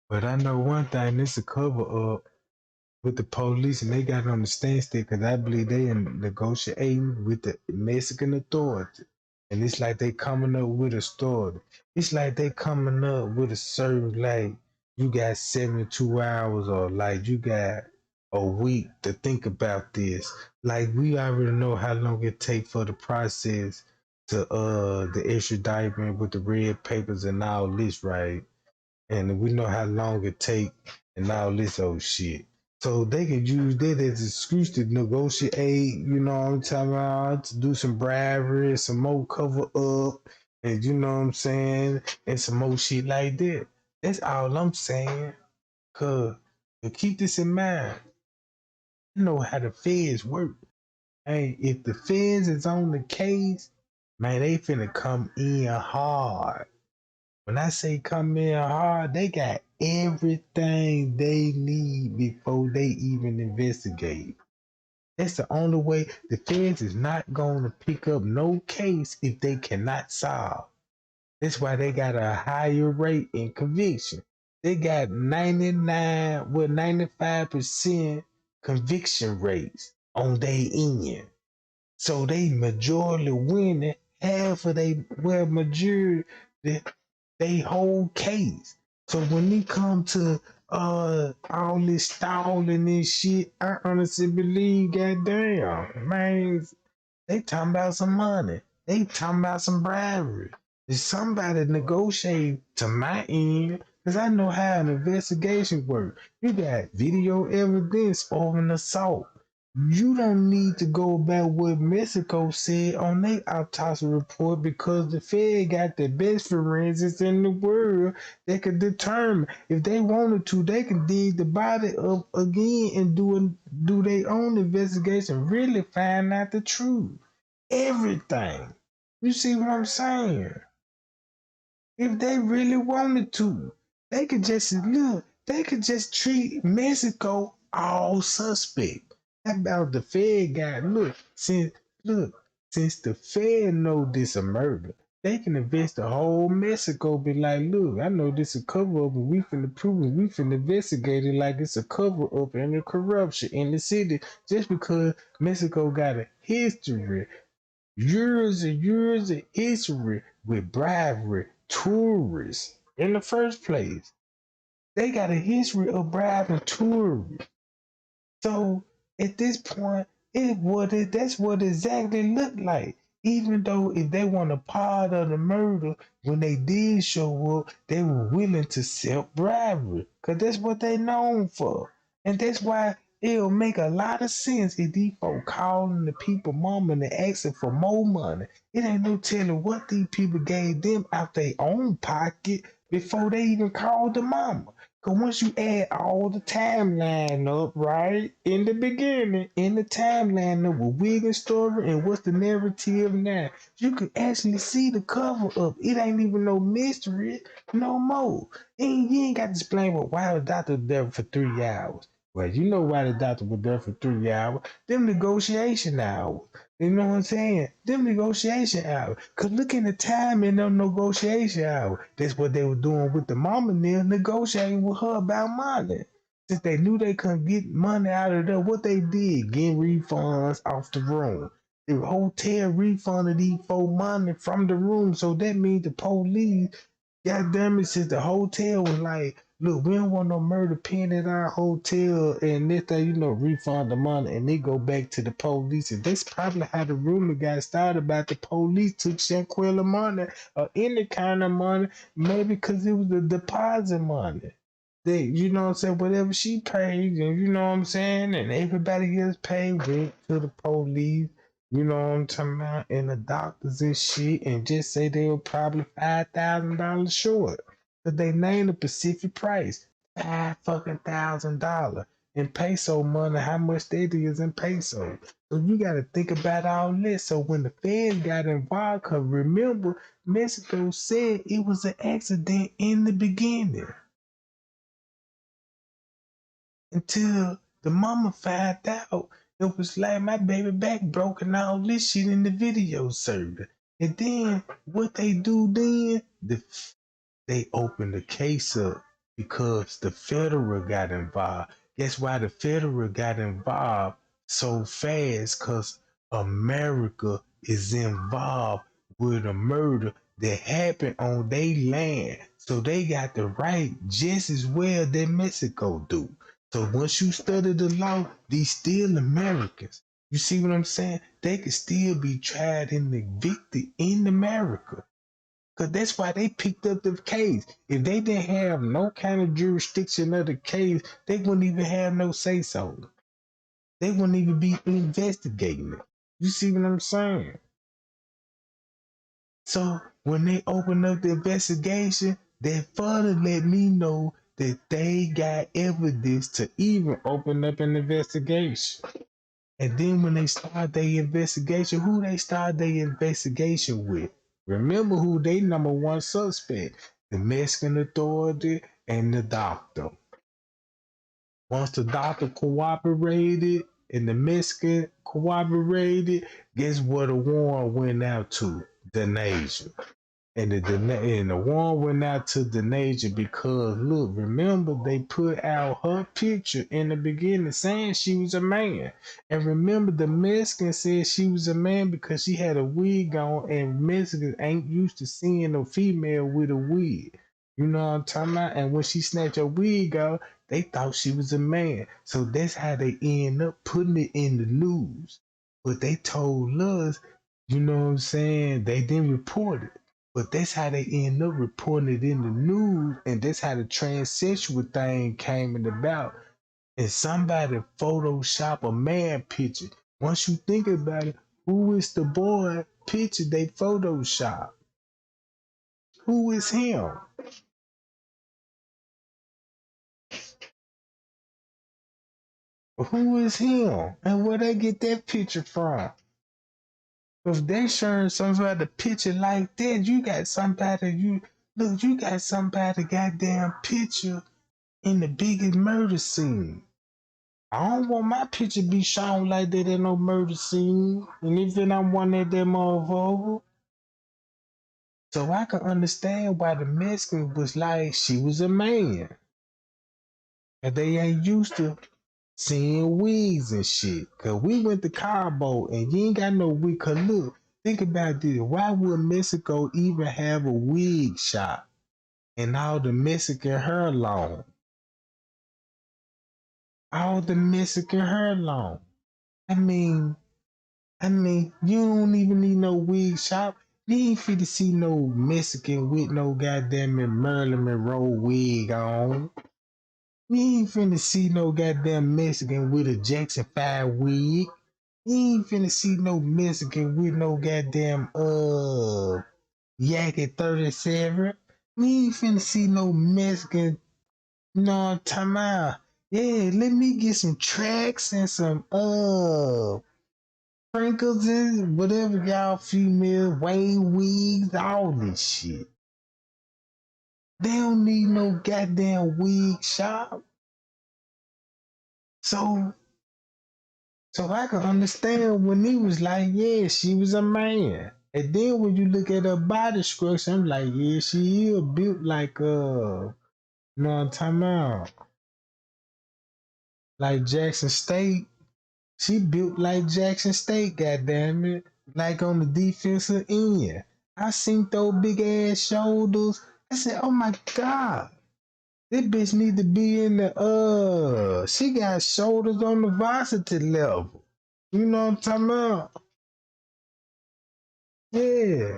but I know one thing, this a cover up with the police, and they got it on the standstill because I believe they are negotiating with the Mexican authority. And it's like they coming up with a story. It's like they coming up with a certain, like, you got 72 hours or like you got a week to think about this. Like we already know how long it take for the process to the extradition with the red papers and all this, right? And we know how long it take and all this old shit. So they can use that as an excuse to negotiate, you know what I'm talking about, to do some bribery, some more cover up, and you know what I'm saying, and some more shit like that. That's all I'm saying. Cause to keep this in mind, you know how the feds work. Hey, if the feds is on the case, man, they finna come in hard. When I say come in hard, they got everything they need before they even investigate. That's the only way. The feds is not going to pick up no case if they cannot solve. That's why they got a higher rate in conviction. They got 95% conviction rates on their end. So they majority winning half of majority they whole case. So when they come to all this stalling and shit, I honestly believe, goddamn, man, they talking about some money. They talking about some bribery. Is somebody negotiate to my end? Because I know how an investigation works. You got video evidence of an assault. You don't need to go back what Mexico said on their autopsy report because the Fed got the best forensics in the world that could determine. If they wanted to, they can dig the body up again and do their own investigation, really find out the truth. Everything. You see what I'm saying? If they really wanted to, they could just look, they could just treat Mexico all suspect. How about the Fed guy? Look, since the Fed know this a murder, they can invest the whole Mexico. Be like, look, I know this a cover up, and we finna prove it. We finna investigate it like it's a cover up and a corruption in the city, just because Mexico got a history, years of history with bribery, tourists in the first place. They got a history of bribing tourists. So at this point, that's what exactly looked like. Even though if they want a part of the murder, when they did show up, they were willing to accept bribery. Cause that's what they known for. And that's why it'll make a lot of sense if these folk calling the people mama and asking for more money. It ain't no telling what these people gave them out their own pocket before they even called the mama. Cause once you add all the timeline up, right, in the beginning, in the timeline of what Wiggins story and what's the narrative now, you can actually see the cover up. It ain't even no mystery no more. And you ain't got to explain why the doctor was there for 3 hours. Well, you know why the doctor was there for 3 hours. Them negotiation hours. You know what I'm saying? Them negotiation hours. Cause look at the time in them negotiation hours. That's what they were doing with the mama there, negotiating with her about money. Since they knew they couldn't get money out of there, what they did, getting refunds off the room. The hotel refunded these folk money from the room. So that means the police, God damn it, since the hotel was like, look, we don't want no murder pen at our hotel, and this thing, refund the money, and they go back to the police. And that's probably how the rumor got started about the police took Shanquella money or any kind of money, maybe because it was the deposit money. They, you know what I'm saying, whatever she paid, and you know what I'm saying, and everybody else paid went to the police. You know what I'm talking about? And the doctors and shit, and just say they were probably $5,000 short. But they named the Pacific price, $5,000 in peso money, how much that is in peso. So you got to think about all this. So when the feds got involved, because remember, Mexico said it was an accident in the beginning until the mama found out it was like my baby back broke and all this shit in the video server. And then what they do then, they opened the case up because the federal got involved. Guess why the federal got involved so fast? Because America is involved with a murder that happened on their land. So they got the right just as well that Mexico do. So once you study the law, these still Americans. You see what I'm saying? They could still be tried and convicted in America. Cause that's why they picked up the case. If they didn't have no kind of jurisdiction of the case, they wouldn't even have no say so. They wouldn't even be investigating it. You see what I'm saying? So when they open up the investigation, they further let me know that they got evidence to even open up an investigation. And then when they start their investigation, who they start their investigation with? Remember who they number one suspect, the Mexican authority and the doctor. Once the doctor cooperated and the Mexican cooperated, guess what a warrant went out to? The nation. And the one went out to the nation because look, remember they put out her picture in the beginning saying she was a man. And remember the Mexican said she was a man because she had a wig on, and Mexicans ain't used to seeing a female with a wig. You know what I'm talking about? And when she snatched her wig out, they thought she was a man. So that's how they end up putting it in the news. But they told us, you know what I'm saying, they didn't report it. But that's how they end up reporting it in the news, and that's how the transsexual thing came about. And somebody Photoshop a man picture. Once you think about it, who is the boy picture they Photoshop? Who is him? Who is him? And where they get that picture from? If they showing somebody a picture like that, you got somebody you got somebody goddamn picture in the biggest murder scene. I don't want my picture be shown like that at no murder scene. And if then I'm one of them motherfucker. So I can understand why the Mexican was like, she was a man. And they ain't used to seeing wigs and shit. Cause we went to Cabo and you ain't got no wig. Cause look, think about this. Why would Mexico even have a wig shop and all the Mexican hair long? All the Mexican hair long. I mean, you don't even need no wig shop. You ain't fit to see no Mexican with no goddamn Marilyn Monroe wig on. You ain't finna see no goddamn Mexican with a Jackson 5 wig. You ain't finna see no Mexican with no goddamn Yak at 37. You ain't finna see no Mexican, no time out. Yeah, let me get some tracks and some sprinkles and whatever y'all female Wayne wigs, all this shit. They don't need no goddamn wig shop. So I can understand when he was like, yeah, she was a man. And then when you look at her body structure, I'm like, yeah, she is built like you know what I'm talking about? Like Jackson State. She built like Jackson State, goddamn it. Like on the defensive end. I seen those big ass shoulders. I said, oh my God. This bitch need to be in the she got shoulders on the varsity level. You know what I'm talking about? Yeah.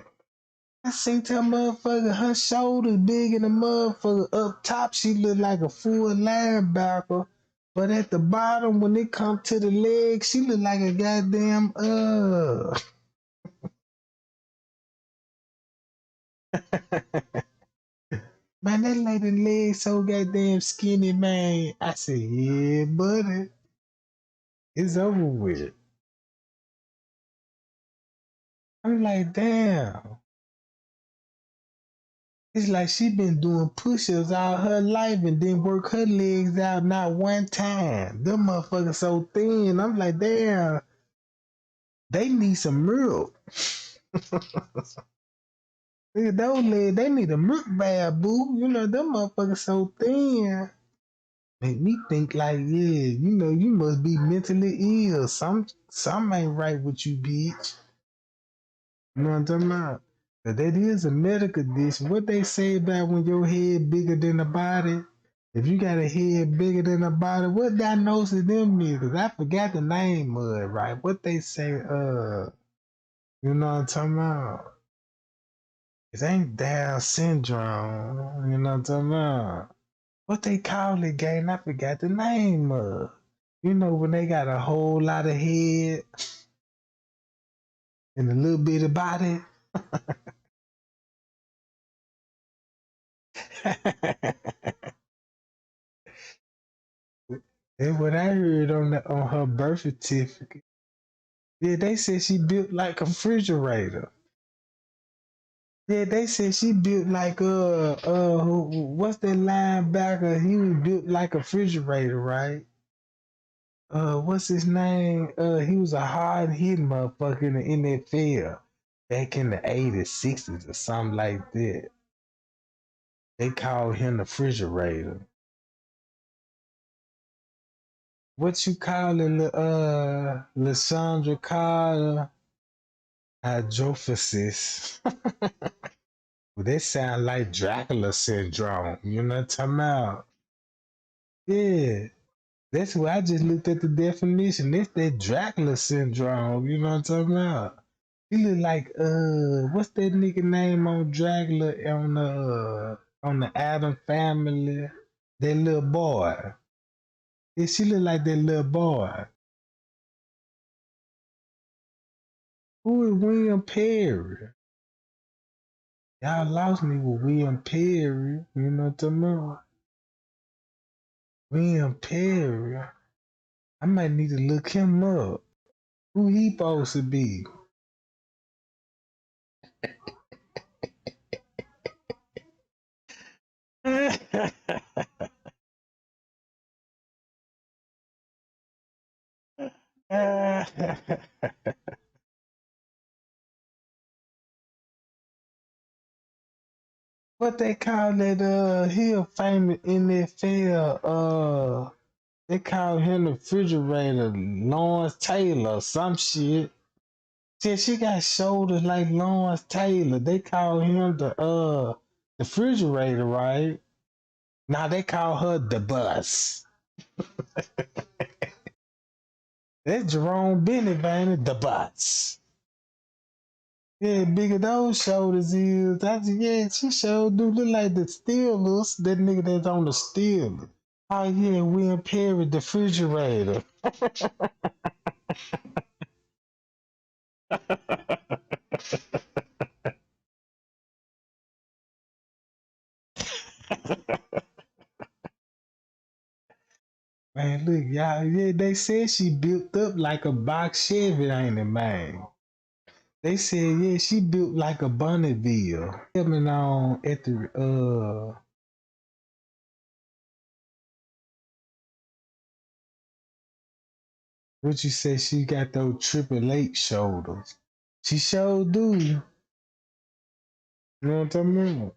I seen that motherfucker, her shoulders big in the motherfucker. Up top, she look like a full linebacker. But at the bottom, when it come to the legs, she look like a goddamn Man, that lady legs so goddamn skinny, man. I said, yeah, buddy. It's over with. I'm like, damn. It's like she been doing push-ups all her life and then work her legs out not one time. Them motherfuckers so thin. I'm like, damn, they need some milk. Look at those legs, they need a milk bath, boo. You know, them motherfuckers so thin. Make me think like, yeah, you know, you must be mentally ill. Some ain't right with you, bitch. You know what I'm talking about? But that is a medical condition. What they say about when your head bigger than the body? If you got a head bigger than the body, what diagnosis them is? Cause I forgot the name of it, right? What they say, you know what I'm talking about? It ain't Down syndrome, you know what I'm talking about? What they call it, gang? I forgot the name of. You know when they got a whole lot of head and a little bit of body. That's what I heard on her birth certificate. Yeah, they said she built like a refrigerator. Yeah, they said she built like what's that linebacker? He was built like a refrigerator, right? What's his name? He was a hard hitting motherfucker in the NFL back in the 80s, 60s or something like that. They called him the refrigerator. What you call it, Lysandra Carter? Hydrophysis. Well, that sound like Dracula syndrome. You know what I'm talking about? Yeah. That's why I just looked at the definition. It's that Dracula syndrome. You know what I'm talking about? He look like what's that nigga name on Dracula on the Adam family? That little boy. Yeah, she look like that little boy. Who is William Perry? Y'all lost me with William Perry. You know what I'm talking about? William Perry. I might need to look him up. Who he supposed to be? What they call that? He a famous NFL. They call him the refrigerator, Lawrence Taylor, some shit. Said she got shoulders like Lawrence Taylor. They call him the refrigerator, right? Now they call her the bus. That's Jerome Bennett, man, the bus. Yeah, bigger those shoulders is. Yeah, she sure do look like the Steelers. That nigga that's on the Steelers. Oh yeah, Will Perry, the refrigerator. Man, look, y'all, yeah, they said she built up like a box Chevy, ain't it, man? They said, yeah, she built like a Bonneville. Coming on at the, what you say, she got those Triple H shoulders. She sure do. You know what I'm talking about?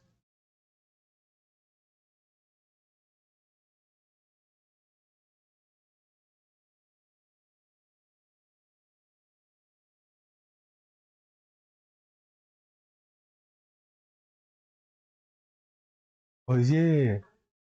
But yeah,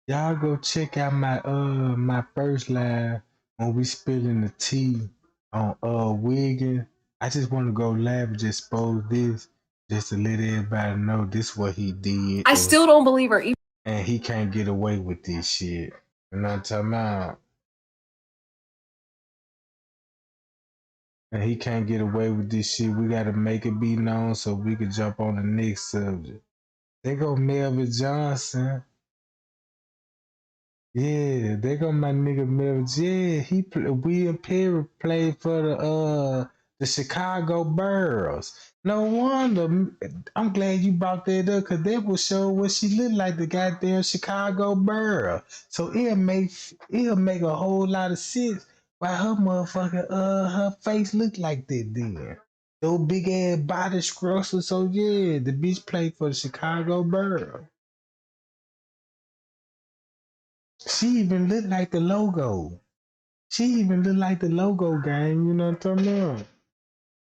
y'all go check out my first live when we spilling the tea on Wiggins. I just want to go live and just expose this just to let everybody know this what he did I still don't believe her. and he can't get away with this shit. You know what I'm talking about? And he can't get away with this shit. We gotta make it be known so we can jump on the next subject. They go Melvin Johnson. Yeah, they got my nigga Melvin. Yeah, William Perry played for the Chicago Bears. No wonder. I'm glad you brought that up because that will show what she looked like, the goddamn Chicago Bear. So it'll make a whole lot of sense why her motherfucker her face looked like that then. Those big ass body scruffs. So yeah, the bitch played for the Chicago Bears. She even looked like the logo. She even look like the logo gang, you know what I'm talking about?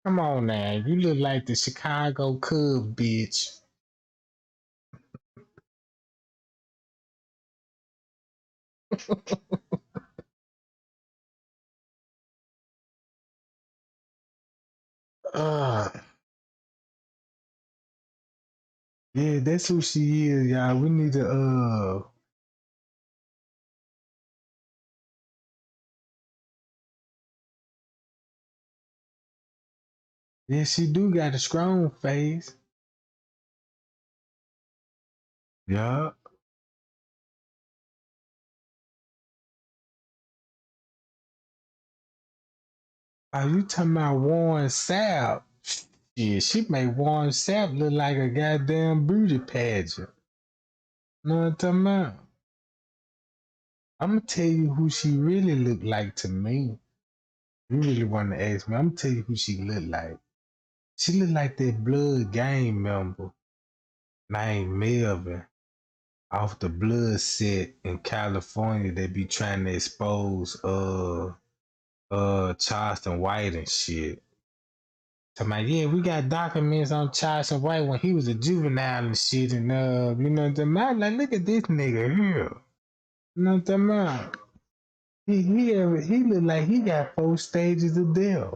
Come on now, you look like the Chicago Cub, bitch. Uh, yeah, that's who she is, y'all. We need to yeah, she do got a strong face. Yeah. Are you talking about Warren Sapp? Yeah, she made Warren Sapp look like a goddamn beauty pageant. Know what I'm talking about? I'm gonna tell you who she really looked like to me. You really want to ask me? I'm gonna tell you who she looked like. She looked like that Blood gang member named Melvin off the Blood set in California. They be trying to expose Charleston White and shit. Talking about, yeah, we got documents on Charleston White when he was a juvenile and shit, and you know what I'm like, look at this nigga here. You know what I'm about? He look like he got 4 stages of death.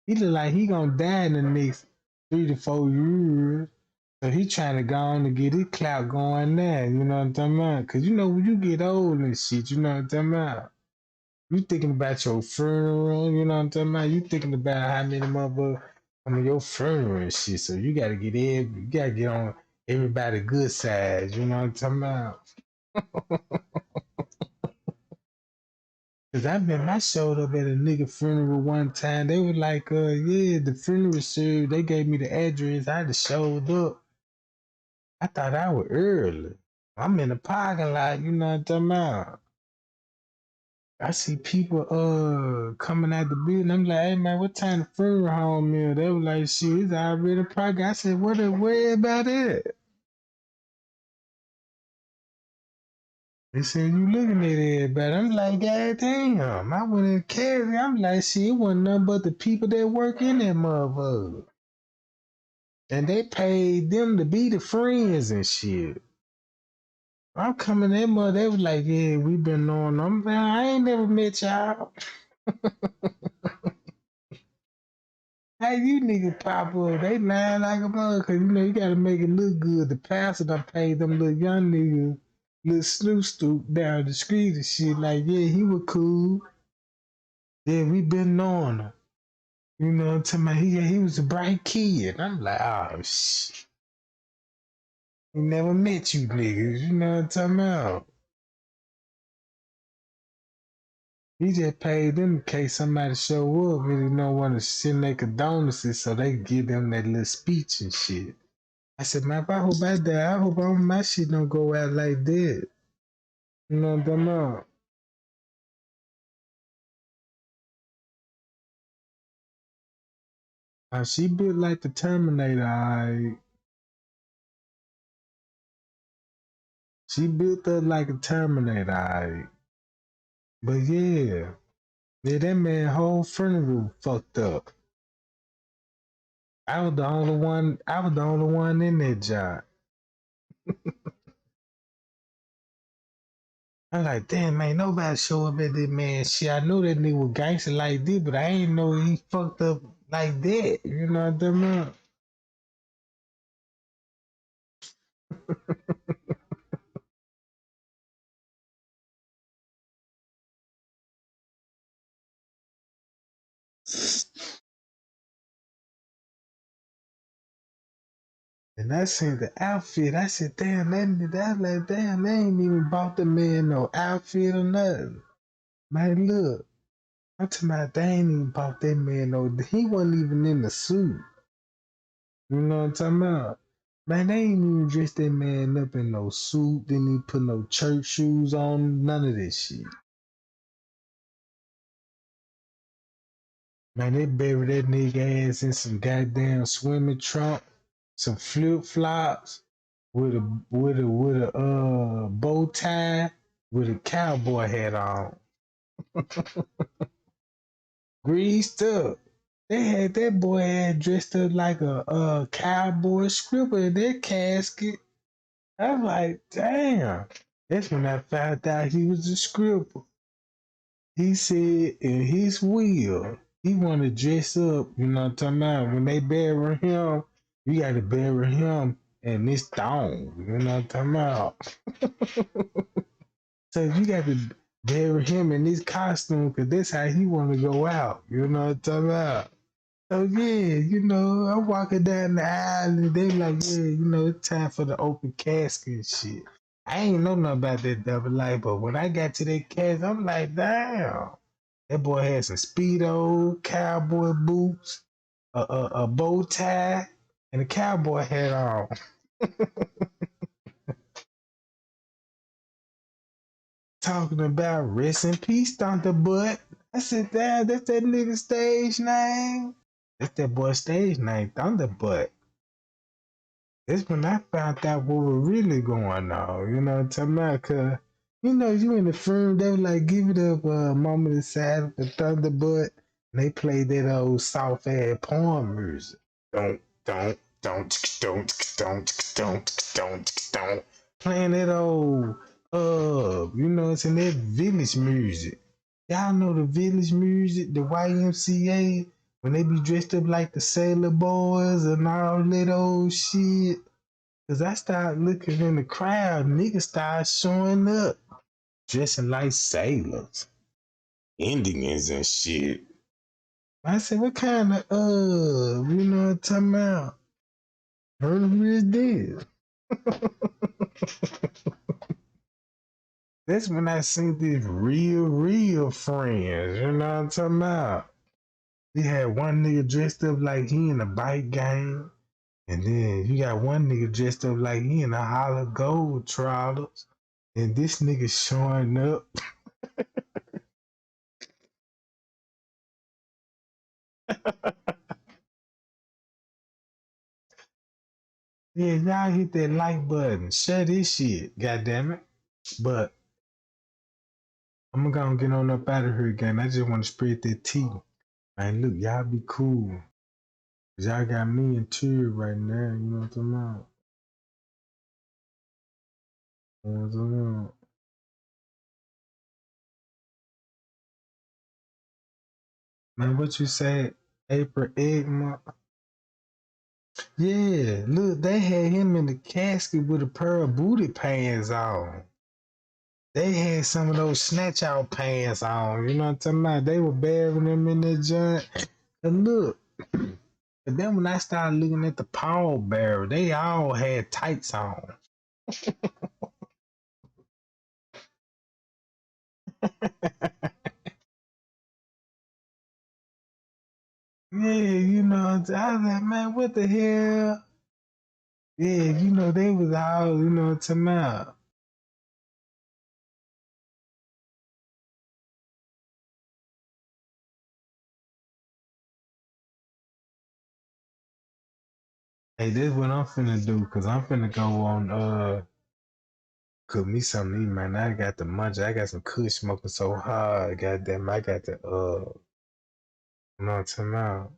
He look like he gonna die in the next 3 to 4 years. So he trying to go on and get his clout going there, you know what I'm talking about? Cause you know when you get old and shit, you know what I'm talking about? You thinking about your funeral, you know what I'm talking about? You thinking about how many motherfuckers come to your funeral and shit. So you gotta get on everybody good side, you know what I'm talking about? Cause I remember I showed up at a nigga funeral one time. They were like, yeah, the funeral service, they gave me the address. I just showed up. I thought I was early. I'm in the parking lot, you know what I'm talking about? I see people coming out the building. I'm like, hey man, what time the funeral home is? They were like, shit, it's already private. I said, what the way about it? They said you looking at everybody. I'm like, God damn. I went in Cali. I'm like, shit, it wasn't nothing but the people that work in that motherfucker. And they paid them to be the friends and shit. I'm coming in, mother. They was like, yeah, we been knowing them. Man, I ain't never met y'all. How you niggas pop up? They lying like a mother, cause you know you gotta make it look good. The pastor done paid them little young niggas, little stoop down the street and shit. Like, yeah, he was cool. Yeah, we been knowing him. You know what I'm talking about? He was a bright kid. I'm like, oh shit. He never met you niggas. You know what I'm talking about? He just paid them in case somebody show up and they don't want to send their condolences so they give them that little speech and shit. I said, man, if I hope I die, I hope my shit don't go out like that. You know what I'm talking about? She built like the Terminator, alright. She built up like a Terminator, alright. But yeah, that man whole funeral fucked up. I was the only one. I was the only one in that job. I'm like, damn, man, nobody show up at that man shit. I know that nigga was gangster like this, but I ain't know he fucked up like that. You know what I'm talking about? And I seen the outfit. I said, damn, that like, damn, they ain't even bought the man no outfit or nothing. Man, look, I'm talking about they ain't even bought that man no. He wasn't even in the suit. You know what I'm talking about? Man, they ain't even dressed that man up in no suit. Didn't even put no church shoes on. None of this shit. Man, they buried that nigga ass in some goddamn swimming trunk, some flip flops, with a bow tie, with a cowboy hat on, greased up. They had that boy ass dressed up like a cowboy stripper in that casket. I was like, damn. That's when I found out he was a scripper. He said in his will, he want to dress up, you know what I'm talking about? When they bury him, you got to bury him in this thong, you know what I'm talking about? So you got to bury him in this costume because that's how he want to go out, you know what I'm talking about? So yeah, you know, I'm walking down the aisle and they like, yeah, you know, it's time for the open casket and shit. I ain't know nothing about that double life, but when I got to that casket, I'm like, damn. That boy had some Speedo, cowboy boots, a bow tie, and a cowboy hat on. Talking about rest in peace, Thunderbutt. I said, damn, that's that nigga stage name. That's that boy stage name, Thunderbutt. That's when I found out what was really going on. You know what I'm talking about? Cause you know, you in the firm, they were like, give it up a moment of silence for Thunderbutt. And they played that old soft ass porn music. Don't. Playing that old, you know, it's in that village music. Y'all know the village music, the YMCA, when they be dressed up like the Sailor Boys and all that old shit. Cause I started looking in the crowd, niggas started showing up, dressing like sailors, Indians and shit. I said, what kind of you know what I'm talking about? Who is this? That's when I seen these real friends, you know what I'm talking about? You had one nigga dressed up like he in a bike gang. And then you got one nigga dressed up like he in a Hollow Gold Trawlers. And this nigga showing up. Yeah, y'all hit that like button. Share this shit, goddamn it. But I'm gonna get on up out of here again. I just want to spread that tea. Man, look, y'all be cool. Cause y'all got me in tears right now. You know what I'm talking about? You know what I'm talking about? Man, what you said? April Egg? Yeah, look, they had him in the casket with a pair of booty pants on. They had some of those snatch out pants on. You know what I'm talking about? They were burying him in that joint. And look, but then when I started looking at the pallbearer, they all had tights on. Yeah, you know, I was like, man, what the hell? Yeah, you know, they was all, you know, what I'm talking about. Hey, this is what I'm finna do, cause I'm finna go on cook me something to eat, man. I got the munch. I got some kush smoking so hard. Goddamn, I got the you know what I'm talking about.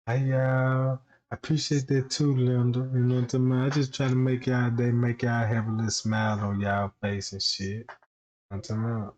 Hey y'all. I appreciate that too, Linda. You know what I'm talking about. I just try to make y'all day, make y'all have a little smile on y'all face and shit. You know what I'm talking about.